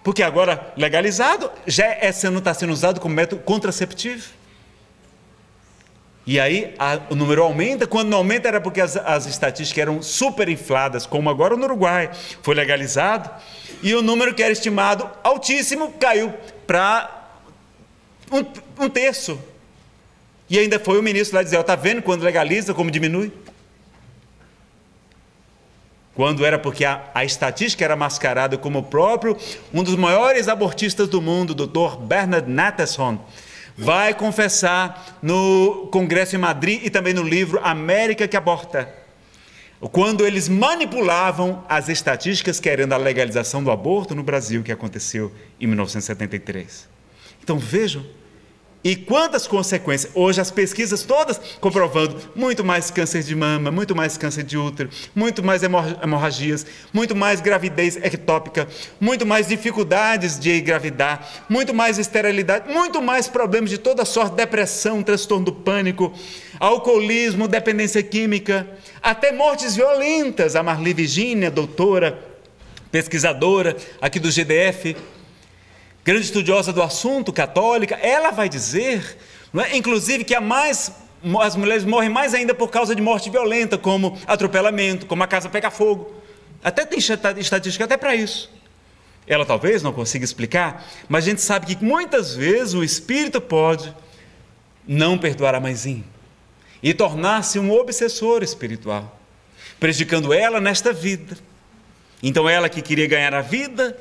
porque agora legalizado já está sendo usado como método contraceptivo. E aí o número aumenta. Quando não aumenta era porque as estatísticas eram super infladas, como agora no Uruguai foi legalizado, e o número que era estimado altíssimo caiu para um terço. E ainda foi o ministro lá dizer: está vendo quando legaliza como diminui? Quando era porque a estatística era mascarada como o próprio um dos maiores abortistas do mundo, o Dr. Bernard Natterson, vai confessar no Congresso em Madrid e também no livro América que Aborta, quando eles manipulavam as estatísticas querendo a legalização do aborto no Brasil, que aconteceu em 1973. Então vejam, e quantas consequências, hoje as pesquisas todas comprovando muito mais câncer de mama, muito mais câncer de útero, muito mais hemorragias, muito mais gravidez ectópica, muito mais dificuldades de engravidar, muito mais esterilidade, muito mais problemas de toda sorte, depressão, transtorno do pânico, alcoolismo, dependência química, até mortes violentas. A Marli Virginia, doutora, pesquisadora aqui do GDF, grande estudiosa do assunto, católica, ela vai dizer, não é, inclusive, que as mulheres morrem mais ainda por causa de morte violenta, como atropelamento, como a casa pegar fogo. Até tem estatística até para isso. Ela talvez não consiga explicar, mas a gente sabe que muitas vezes o espírito pode não perdoar a mãezinha e tornar-se um obsessor espiritual, prejudicando ela nesta vida. Então ela que queria ganhar a vida,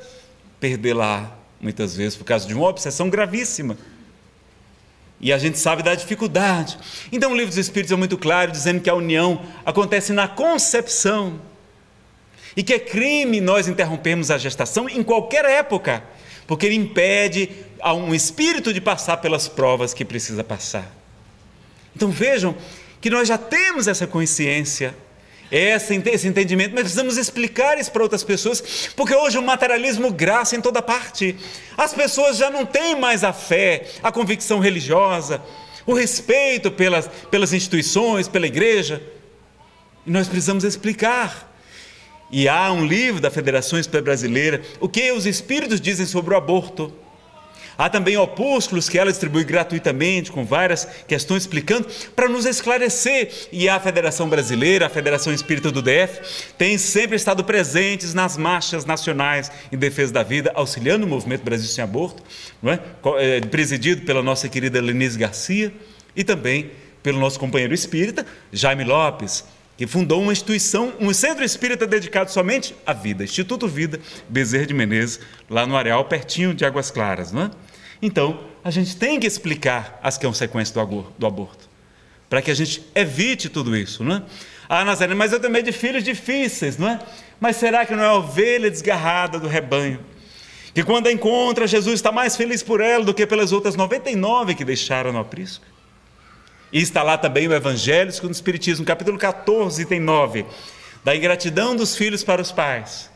perdê-la muitas vezes por causa de uma obsessão gravíssima. E a gente sabe da dificuldade. Então o livro dos Espíritos é muito claro, dizendo que a união acontece na concepção e que é crime nós interrompermos a gestação em qualquer época, porque ele impede a um espírito de passar pelas provas que precisa passar. Então vejam que nós já temos essa consciência, esse entendimento, mas precisamos explicar isso para outras pessoas, porque hoje o materialismo graça em toda parte. As pessoas já não têm mais a fé, a convicção religiosa, o respeito pelas instituições, pela igreja, e nós precisamos explicar. E há um livro da Federação Espírita Brasileira, o que os espíritos dizem sobre o aborto. Há também opúsculos que ela distribui gratuitamente, com várias questões explicando, para nos esclarecer. E a Federação Brasileira, a Federação Espírita do DF, tem sempre estado presentes nas marchas nacionais em defesa da vida, auxiliando o movimento Brasil Sem Aborto, não é? Presidido pela nossa querida Lenise Garcia e também pelo nosso companheiro espírita, Jaime Lopes, que fundou uma instituição, um centro espírita dedicado somente à vida, Instituto Vida Bezerra de Menezes, lá no Areal, pertinho de Águas Claras, não é? Então, a gente tem que explicar as consequências do aborto, para que a gente evite tudo isso, não é? Ah, Nazareno, mas eu tenho medo de filhos difíceis, não é? Mas será que não é a ovelha desgarrada do rebanho, que quando a encontra, Jesus está mais feliz por ela do que pelas outras 99 que deixaram no aprisco? E está lá também o Evangelho segundo o Espiritismo, capítulo 14, item 9. da ingratidão dos filhos para os pais,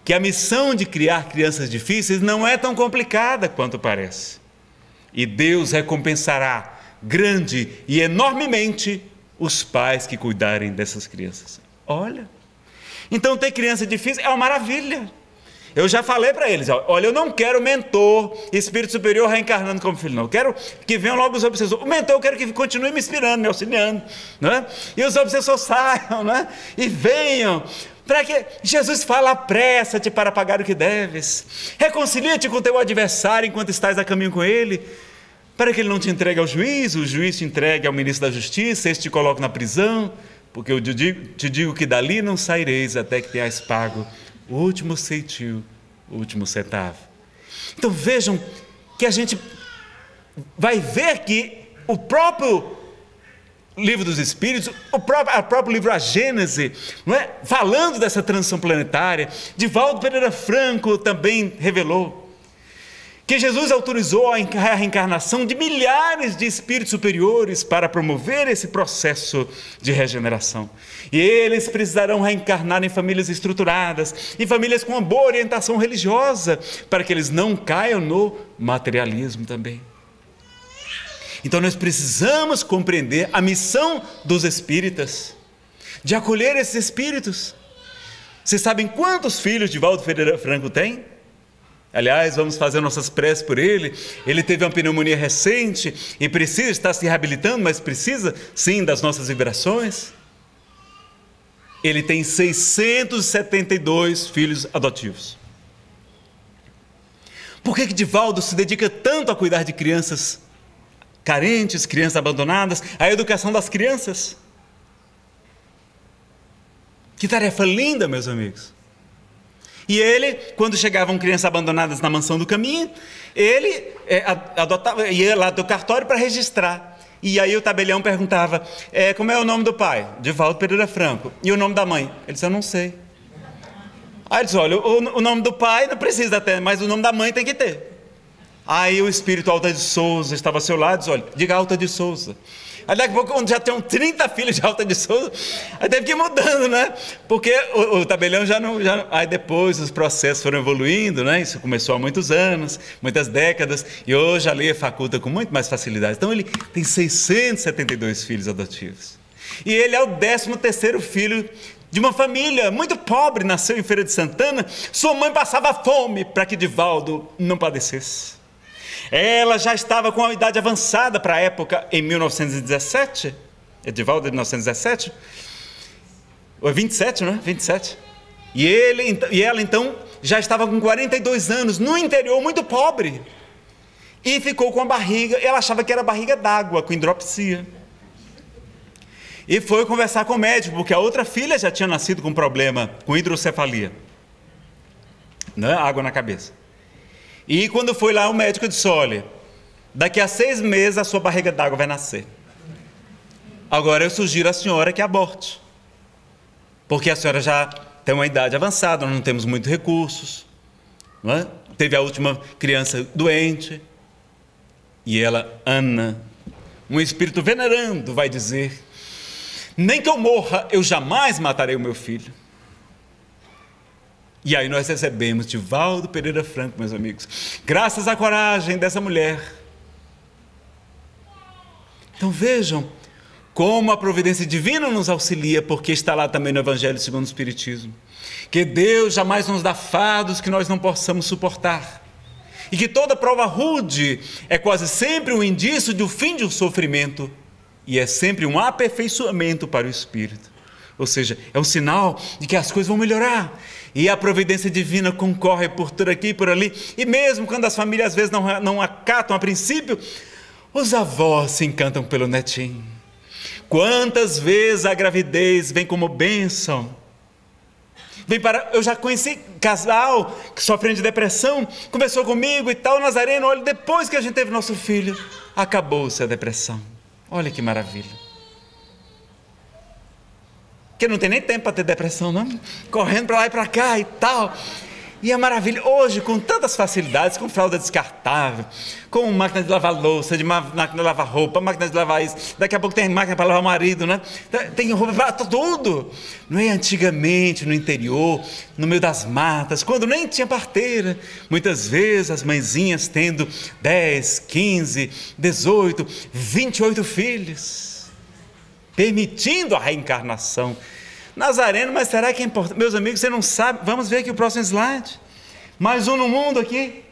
que a missão de criar crianças difíceis não é tão complicada quanto parece. E Deus recompensará grande e enormemente os pais que cuidarem dessas crianças. Olha, então ter criança difícil é uma maravilha. Eu já falei para eles, olha, eu não quero mentor, espírito superior reencarnando como filho, não. Eu quero que venham logo os obsessores. O mentor eu quero que continue me inspirando, me auxiliando, não é? E os obsessores saiam, não é? E venham, para que Jesus fala, apressa-te para pagar o que deves. Reconcilia-te com o teu adversário enquanto estás a caminho com ele, para que ele não te entregue ao juiz, o juiz te entregue ao ministro da justiça, este te coloque na prisão, porque eu te digo que dali não saireis até que tenhas pago o último ceitil, o último centavo. Então vejam que a gente vai ver que o próprio livro dos Espíritos, o próprio livro A Gênese, não é? Falando dessa transição planetária, Divaldo Pereira Franco também revelou que Jesus autorizou a reencarnação de milhares de espíritos superiores para promover esse processo de regeneração. E eles precisarão reencarnar em famílias estruturadas, em famílias com uma boa orientação religiosa, para que eles não caiam no materialismo também. Então nós precisamos compreender a missão dos espíritas, de acolher esses espíritos. Vocês sabem quantos filhos Divaldo Pereira Franco tem? Aliás, vamos fazer nossas preces por ele. Ele teve uma pneumonia recente e precisa estar se reabilitando, mas precisa sim das nossas vibrações. Ele tem 672 filhos adotivos. Por que Divaldo se dedica tanto a cuidar de crianças carentes, crianças abandonadas, a educação das crianças? Que tarefa linda, meus amigos. E ele, quando chegavam crianças abandonadas na mansão do caminho, ele ia lá do cartório para registrar. E aí o tabelião perguntava, como é o nome do pai? Divaldo Pereira Franco. E o nome da mãe? Ele disse, eu não sei. Aí ele disse, olha, o nome do pai não precisa até, mas o nome da mãe tem que ter. Aí o espírito Alta de Souza estava ao seu lado e disse, olha, diga Alta de Souza. Aí daqui a pouco, quando já tem 30 filhos de Alta de Souza, aí teve que ir mudando, né? Porque o tabelião já não... Aí depois os processos foram evoluindo, né? Isso começou há muitos anos, muitas décadas, e hoje a lei faculta com muito mais facilidade. Então ele tem 672 filhos adotivos. E ele é o 13º filho de uma família muito pobre, nasceu em Feira de Santana. Sua mãe passava fome para que Divaldo não padecesse. Ela já estava com a idade avançada para a época, em 1917, Divaldo de 1917, ou 27, não é? 27. E ela então já estava com 42 anos, no interior, muito pobre, e ficou com a barriga, ela achava que era barriga d'água, com hidropsia. E foi conversar com o médico, porque a outra filha já tinha nascido com problema, com hidrocefalia, né? Água na cabeça. E quando foi lá, o médico disse, olha, daqui a 6 meses a sua barriga d'água vai nascer. Agora eu sugiro à senhora que aborte, porque a senhora já tem uma idade avançada, nós não temos muitos recursos, não é? Teve a última criança doente. E ela, Ana, um espírito venerando, vai dizer, nem que eu morra, eu jamais matarei o meu filho. E aí nós recebemos Divaldo Pereira Franco, meus amigos, graças à coragem dessa mulher. Então vejam como a providência divina nos auxilia, porque está lá também no Evangelho segundo o Espiritismo, que Deus jamais nos dá fardos que nós não possamos suportar, e que toda prova rude é quase sempre um indício do fim de um sofrimento, e é sempre um aperfeiçoamento para o espírito. Ou seja, é um sinal de que as coisas vão melhorar. E a providência divina concorre por tudo aqui e por ali. E mesmo quando as famílias às vezes não acatam a princípio, os avós se encantam pelo netinho. Quantas vezes a gravidez vem como bênção. Eu já conheci casal que sofrendo de depressão, conversou comigo e tal, Nazareno, olha, depois que a gente teve nosso filho, acabou-se a depressão. Olha que maravilha. Porque não tem nem tempo para ter depressão, não? Correndo para lá e para cá e tal. E é maravilha, hoje, com tantas facilidades, com fralda descartável, com máquina de lavar louça, máquina de lavar roupa, máquina de lavar isso, daqui a pouco tem máquina para lavar o marido, né? Tem roupa para tudo. Não é antigamente, no interior, no meio das matas, quando nem tinha parteira, muitas vezes as mãezinhas tendo 10, 15, 18, 28 filhos, permitindo a reencarnação. Nazareno, mas será que é importante? Meus amigos, você não sabe. Vamos ver aqui o próximo slide. Mais um no mundo aqui.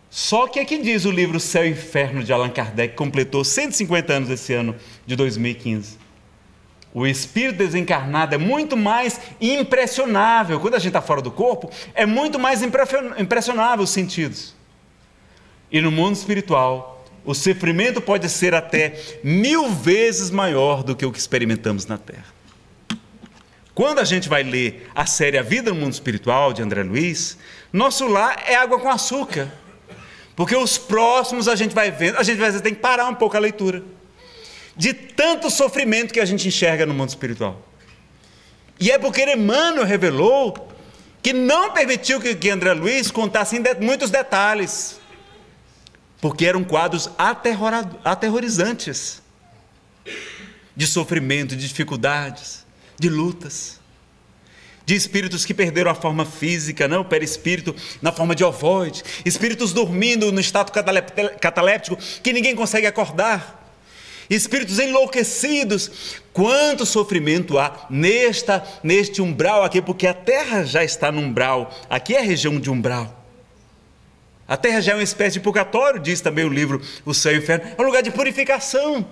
Só que aqui diz o livro Céu e Inferno de Allan Kardec, que completou 150 anos esse ano de 2015. O espírito desencarnado é muito mais impressionável. Quando a gente está fora do corpo, é muito mais impressionável os sentidos. E no mundo espiritual, o sofrimento pode ser até 1000 vezes maior do que o que experimentamos na Terra. Quando a gente vai ler a série A Vida no Mundo Espiritual, de André Luiz, nosso lar é água com açúcar. Porque os próximos a gente vai vendo, a gente vai ter que parar um pouco a leitura. De tanto sofrimento que a gente enxerga no mundo espiritual. E é porque Emmanuel revelou que não permitiu que André Luiz contasse muitos detalhes. Porque eram quadros aterrorizantes. De sofrimento, de dificuldades, de lutas, de espíritos que perderam a forma física, o perispírito na forma de ovoide, espíritos dormindo no estado cataléptico que ninguém consegue acordar, espíritos enlouquecidos. Quanto sofrimento há neste umbral aqui, porque a Terra já está no umbral, aqui é a região de umbral. A Terra já é uma espécie de purgatório, diz também o livro O Céu e o Inferno, é um lugar de purificação.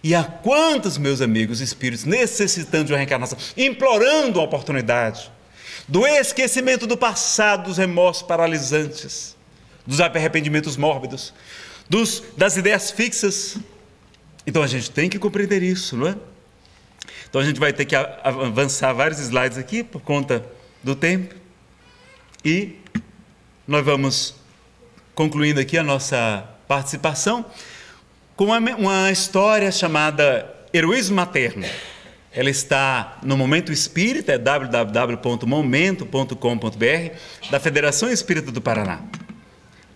E há quantos, meus amigos, espíritos necessitando de uma reencarnação, implorando a oportunidade do esquecimento do passado, dos remorsos paralisantes, dos arrependimentos mórbidos, das ideias fixas. Então a gente tem que compreender isso, não é? Então a gente vai ter que avançar vários slides aqui por conta do tempo. E nós vamos concluindo aqui a nossa participação com uma história chamada Heroísmo Materno. Ela está no Momento Espírita, é www.momento.com.br, da Federação Espírita do Paraná.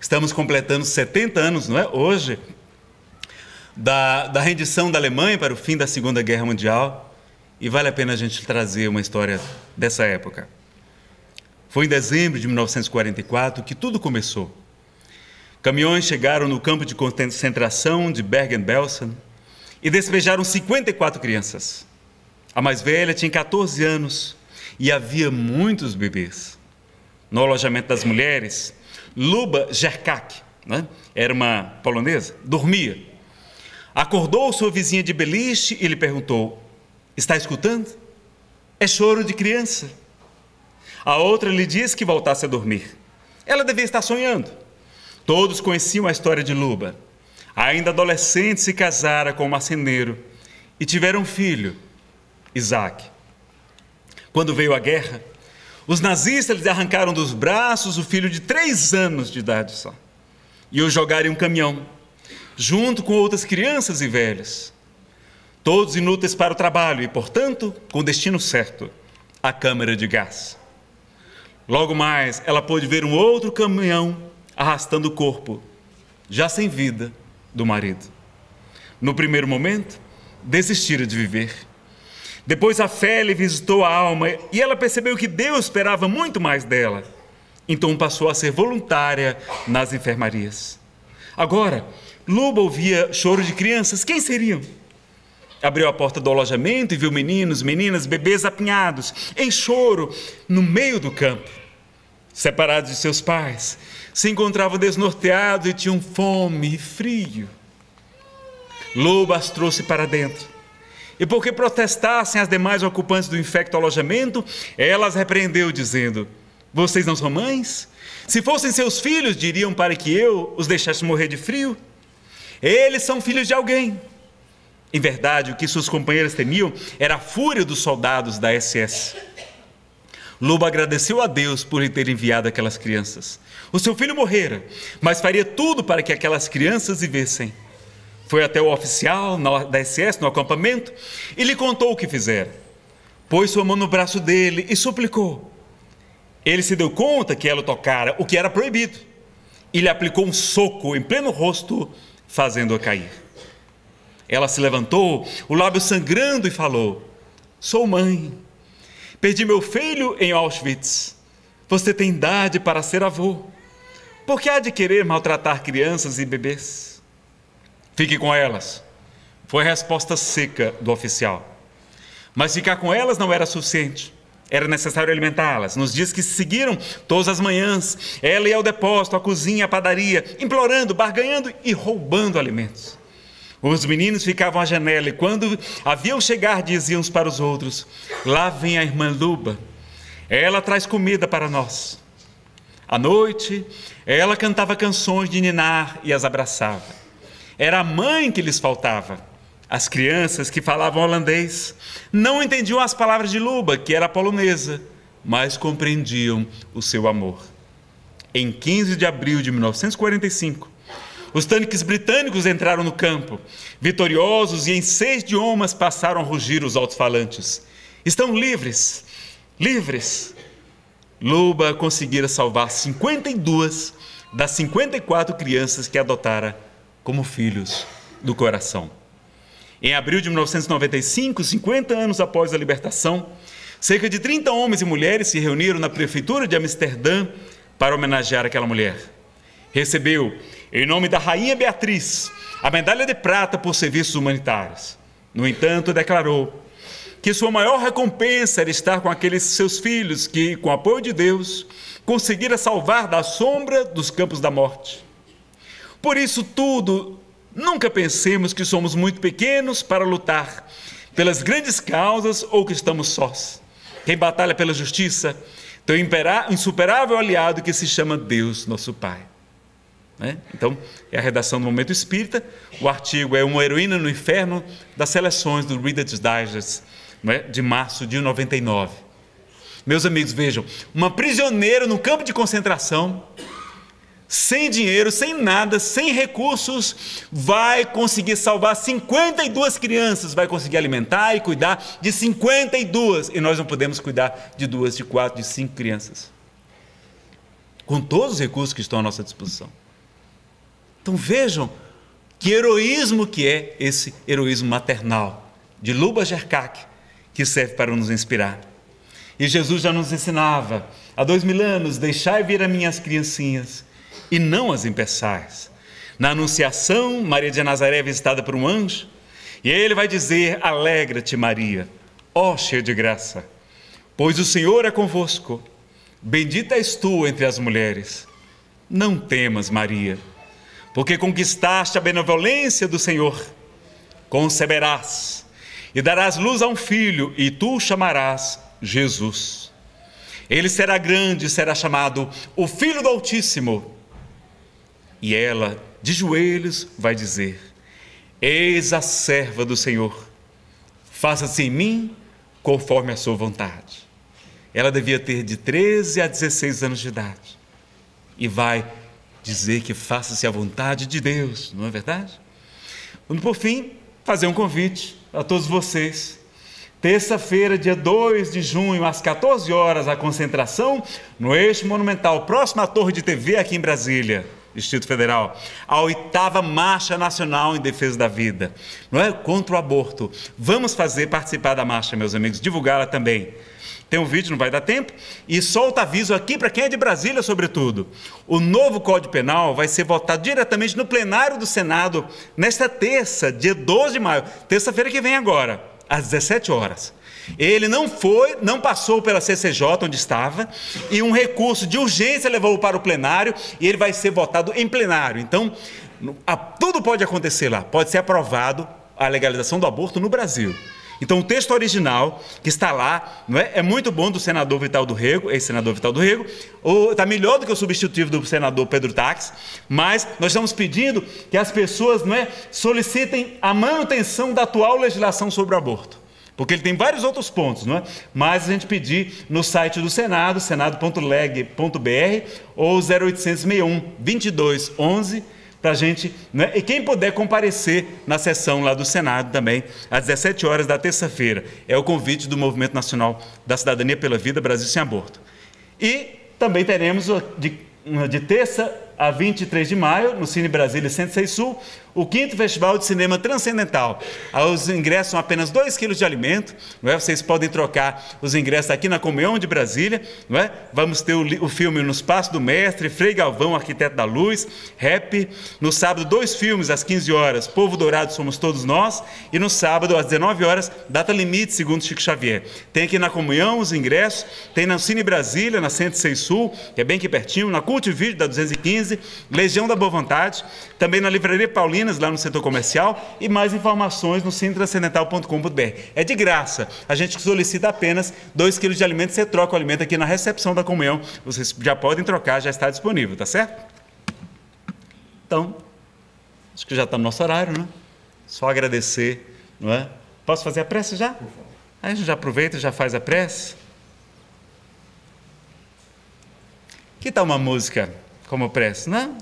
Estamos completando 70 anos, não é? Hoje, da rendição da Alemanha para o fim da Segunda Guerra Mundial, e vale a pena a gente trazer uma história dessa época. Foi em dezembro de 1944 que tudo começou. Caminhões chegaram no campo de concentração de Bergen-Belsen e despejaram 54 crianças. A mais velha tinha 14 anos e havia muitos bebês. No alojamento das mulheres, Luba Gerkak, era uma polonesa, dormia. Acordou sua vizinha de beliche e lhe perguntou: está escutando? É choro de criança. A outra lhe disse que voltasse a dormir. Ela devia estar sonhando. Todos conheciam a história de Luba. Ainda adolescente, se casara com um marceneiro e tiveram um filho, Isaac. Quando veio a guerra, os nazistas lhes arrancaram dos braços o filho de 3 anos de idade só e o jogaram em um caminhão, junto com outras crianças e velhas, todos inúteis para o trabalho e, portanto, com o destino certo, a câmara de gás. Logo mais, ela pôde ver um outro caminhão arrastando o corpo, já sem vida, do marido. No primeiro momento, desistira de viver. Depois a fé lhe visitou a alma e ela percebeu que Deus esperava muito mais dela. Então passou a ser voluntária nas enfermarias. Agora, Luba ouvia choro de crianças. Quem seriam? Abriu a porta do alojamento e viu meninos, meninas, bebês apinhados, em choro, no meio do campo. Separados de seus pais, se encontravam desnorteados e tinham fome e frio. Luba as trouxe para dentro. E porque protestassem as demais ocupantes do infecto alojamento, ela as repreendeu, dizendo: vocês não são mães? Se fossem seus filhos, diriam para que eu os deixasse morrer de frio? Eles são filhos de alguém. Em verdade, o que suas companheiras temiam era a fúria dos soldados da SS. Luba agradeceu a Deus por lhe ter enviado aquelas crianças. O seu filho morrera, mas faria tudo para que aquelas crianças vivessem. Foi até o oficial da SS no acampamento e lhe contou o que fizera. Pôs sua mão no braço dele e suplicou: Ele se deu conta que ela o tocara, o que era proibido, e lhe aplicou um soco em pleno rosto, fazendo-a cair. Ela se levantou, o lábio sangrando, e falou: sou mãe, perdi meu filho em Auschwitz. Você tem idade para ser avô. Por que há de querer maltratar crianças e bebês? Fique com elas, foi a resposta seca do oficial. Mas ficar com elas não era suficiente. Era necessário alimentá-las. Nos dias que se seguiram, todas as manhãs, ela ia ao depósito, à cozinha, à padaria, implorando, barganhando e roubando alimentos. Os meninos ficavam à janela e, quando a viam chegar, diziam uns para os outros: lá vem a irmã Luba, ela traz comida para nós. À noite, ela cantava canções de ninar e as abraçava. Era a mãe que lhes faltava. As crianças que falavam holandês não entendiam as palavras de Luba, que era polonesa, mas compreendiam o seu amor. Em 15 de abril de 1945, os tanques britânicos entraram no campo, vitoriosos, e em 6 idiomas passaram a rugir os alto-falantes: estão livres, livres! Luba conseguira salvar 52 das 54 crianças que adotara como filhos do coração. Em abril de 1995, 50 anos após a libertação, cerca de 30 homens e mulheres se reuniram na prefeitura de Amsterdã para homenagear aquela mulher. Recebeu, em nome da Rainha Beatriz, a medalha de prata por serviços humanitários. No entanto, declarou que sua maior recompensa era estar com aqueles seus filhos que, com o apoio de Deus, conseguira salvar da sombra dos campos da morte. Por isso tudo, nunca pensemos que somos muito pequenos para lutar pelas grandes causas ou que estamos sós. Quem batalha pela justiça tem um insuperável aliado que se chama Deus, nosso Pai. Então, é a redação do Momento Espírita. O artigo é Uma Heroína no Inferno, das seleções do Reader's Digest, de março de 99. Meus amigos, vejam, uma prisioneira no campo de concentração, sem dinheiro, sem nada, sem recursos, vai conseguir salvar 52 crianças, vai conseguir alimentar e cuidar de 52, e nós não podemos cuidar de 2, de 4, de 5 crianças, com todos os recursos que estão à nossa disposição. Então vejam que heroísmo que é esse heroísmo maternal de Luba Gerkach, que serve para nos inspirar. E Jesus já nos ensinava há 2000 anos: deixai vir a minhas criancinhas e não as impeçais. Na Anunciação, Maria de Nazaré é visitada por um anjo, e ele vai dizer: alegra-te, Maria, ó cheia de graça, pois o Senhor é convosco, bendita és tu entre as mulheres. Não temas, Maria, porque conquistaste a benevolência do Senhor. Conceberás e darás luz a um filho, e tu o chamarás Jesus. Ele será grande e será chamado o Filho do Altíssimo. E ela, de joelhos, vai dizer: eis a serva do Senhor, faça-se em mim conforme a sua vontade. Ela devia ter de 13 a 16 anos de idade, e vai dizer que faça-se a vontade de Deus, não é verdade? Vamos, por fim, fazer um convite a todos vocês. Terça-feira, dia 2 de junho, às 14 horas, a concentração no Eixo Monumental, próximo à Torre de TV aqui em Brasília, Distrito Federal, a 8ª Marcha Nacional em Defesa da Vida, não é? Contra o aborto. Vamos participar da marcha, meus amigos, divulgá-la também. Tem um vídeo, não vai dar tempo, e solta aviso aqui para quem é de Brasília, sobretudo. O novo Código Penal vai ser votado diretamente no plenário do Senado nesta terça, dia 12 de maio, terça-feira que vem agora, às 17 horas. Ele não passou pela CCJ, onde estava, e um recurso de urgência levou-o para o plenário, e ele vai ser votado em plenário. Então, tudo pode acontecer lá, pode ser aprovado a legalização do aborto no Brasil. Então, o texto original, que está lá, não é muito bom, do senador Vital do Rego, ex-senador Vital do Rego, está melhor do que o substitutivo do senador Pedro Tax, mas nós estamos pedindo que as pessoas solicitem a manutenção da atual legislação sobre o aborto, porque ele tem vários outros pontos, não é? Mas a gente pedir no site do Senado, senado.leg.br ou 0861 2211, para a gente, né? E quem puder comparecer na sessão lá do Senado também, às 17 horas da terça-feira. É o convite do Movimento Nacional da Cidadania pela Vida, Brasil Sem Aborto. E também teremos de terça a 23 de maio, no Cine Brasília 106 Sul, o 5º Festival de Cinema Transcendental. Os ingressos são apenas 2 quilos de alimento, não é? Vocês podem trocar os ingressos aqui na Comunhão de Brasília, não é? Vamos ter o filme Nos Passos do Mestre, Frei Galvão, Arquiteto da Luz, Rap. No sábado, 2 filmes às 15 horas, Povo Dourado Somos Todos Nós, e no sábado, às 19 horas, Data Limite, segundo Chico Xavier. Tem aqui na Comunhão os ingressos, tem na Cine Brasília, na 106 Sul, que é bem aqui pertinho, na Cult Vídeo, da 215, Legião da Boa Vontade, também na Livraria Paulinas, lá no setor comercial, e mais informações no cinetranscendental.com.br. É de graça, a gente solicita apenas 2 quilos de alimento, você troca o alimento aqui na recepção da Comunhão, vocês já podem trocar, já está disponível, tá certo? Então, acho que já está no nosso horário, né? Só agradecer, não é? Posso fazer a prece já? Aí a gente já aproveita e já faz a prece. Que tal uma música como prece, né?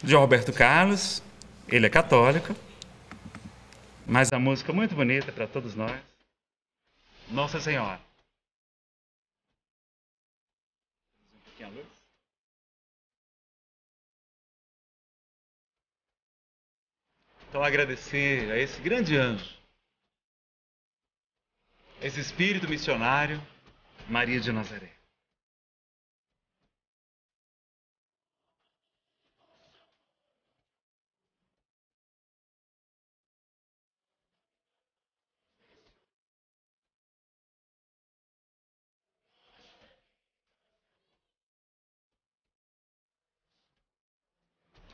De Roberto Carlos, ele é católico, mas a música muito bonita para todos nós. Nossa Senhora. Um pouquinho a luz. Então agradecer a esse grande anjo, esse espírito missionário, Maria de Nazaré.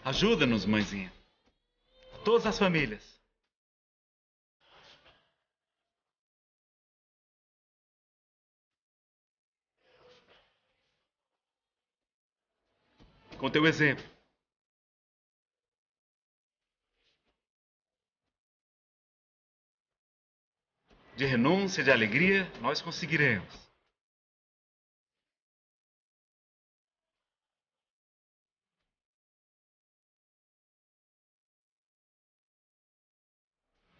Ajuda-nos, mãezinha. Todas as famílias. Com teu exemplo. De renúncia, de alegria, nós conseguiremos.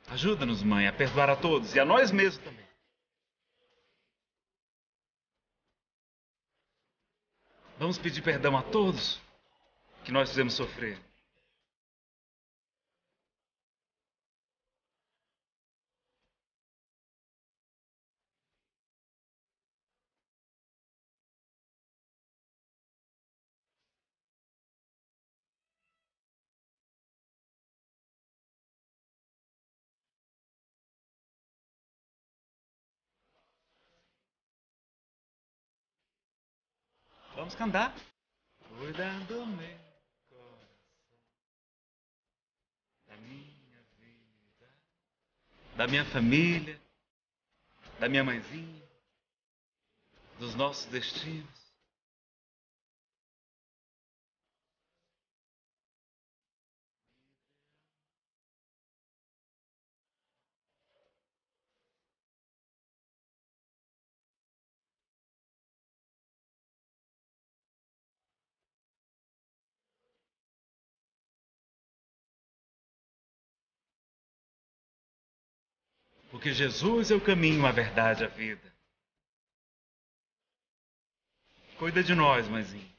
Ajuda-nos, mãe, a perdoar a todos e a nós mesmos também. Vamos pedir perdão a todos que nós fizemos sofrer. Vamos cantar. Cuida do meu coração, da minha vida, da minha família, da minha mãezinha, dos nossos destinos. Porque Jesus é o caminho, a verdade, a vida. Cuida de nós, mãezinha.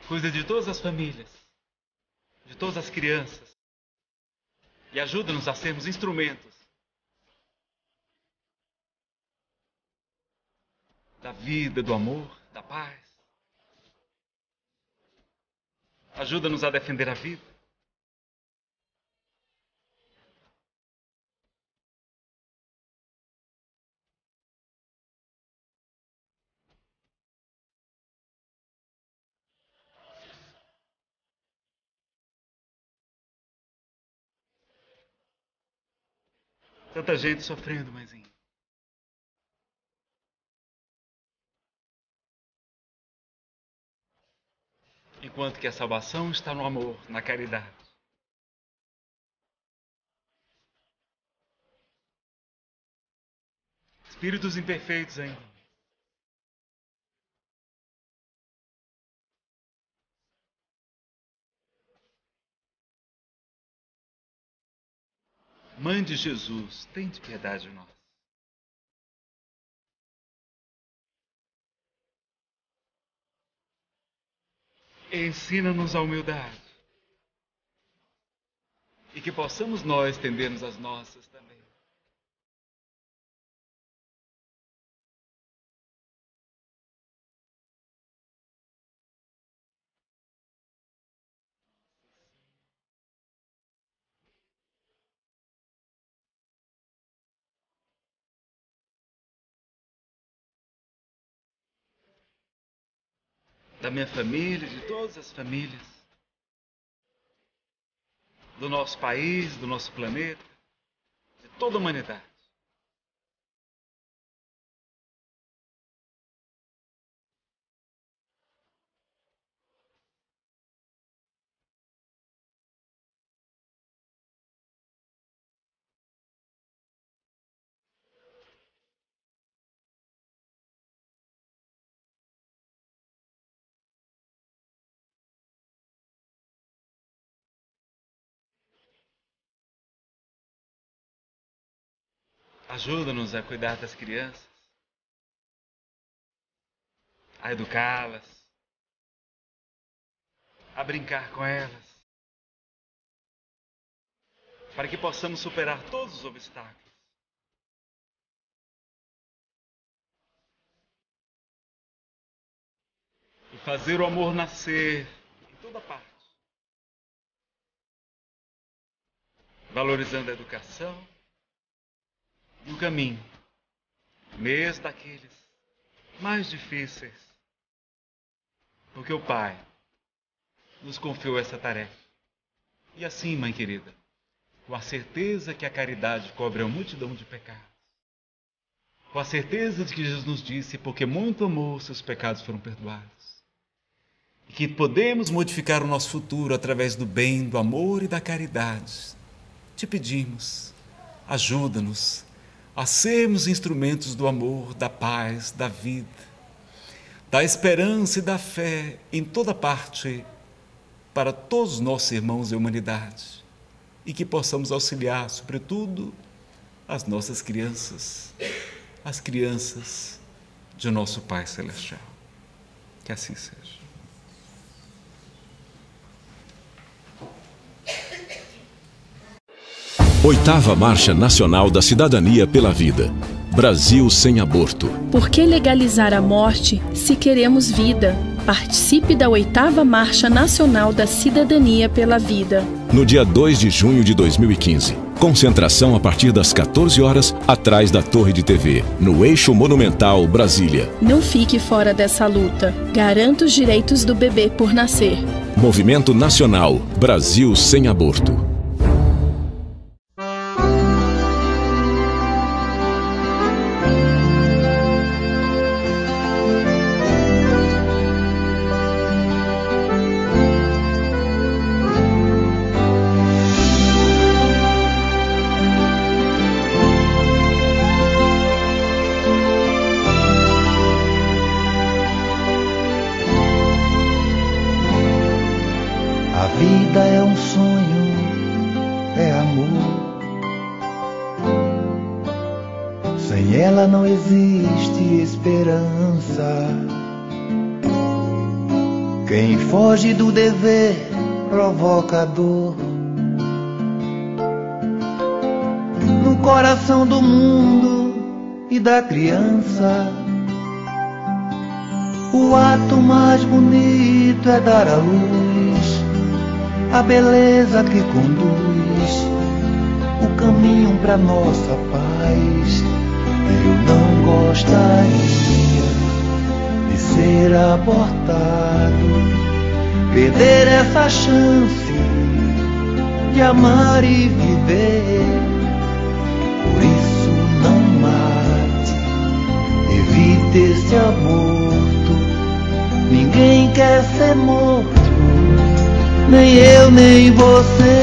Cuida de todas as famílias, de todas as crianças. E ajuda-nos a sermos instrumentos da vida, do amor, da paz. Ajuda-nos a defender a vida. Tanta gente sofrendo, mãezinha. Enquanto que a salvação está no amor, na caridade. Espíritos imperfeitos ainda. Mãe de Jesus, tem de piedade de nós. ensina-nos a humildade. E que possamos nós estender-nos as nossas também. Da minha família, de todas as famílias, do nosso país, do nosso planeta, de toda a humanidade. Ajuda-nos a cuidar das crianças, a educá-las, a brincar com elas, para que possamos superar todos os obstáculos. E fazer o amor nascer em toda parte, valorizando a educação e o caminho, mesmo daqueles mais difíceis, porque o Pai nos confiou essa tarefa. E assim, mãe querida, com a certeza que a caridade cobre a multidão de pecados, com a certeza de que Jesus nos disse, porque muito amou, seus pecados foram perdoados, e que podemos modificar o nosso futuro através do bem, do amor e da caridade, te pedimos, ajuda-nos a sermos instrumentos do amor, da paz, da vida, da esperança e da fé em toda parte para todos os nossos irmãos e humanidade, e que possamos auxiliar, sobretudo, as nossas crianças, as crianças de nosso Pai Celestial. Que assim seja. Oitava Marcha Nacional da Cidadania pela Vida. Brasil sem aborto. Por que legalizar a morte se queremos vida? Participe da Oitava Marcha Nacional da Cidadania pela Vida. No dia 2 de junho de 2015. Concentração a partir das 14 horas, atrás da Torre de TV, no Eixo Monumental, Brasília. Não fique fora dessa luta. Garanta os direitos do bebê por nascer. Movimento Nacional Brasil sem aborto. A vida é um sonho, é amor. Sem ela não existe esperança. Quem foge do dever provoca dor. No coração do mundo e da criança, o ato mais bonito é dar à luz a beleza que conduz o caminho pra nossa paz. Eu não gostaria de ser abortado, perder essa chance de amar e viver. Por isso não mate, evite esse aborto. Ninguém quer ser morto, nem eu, nem você.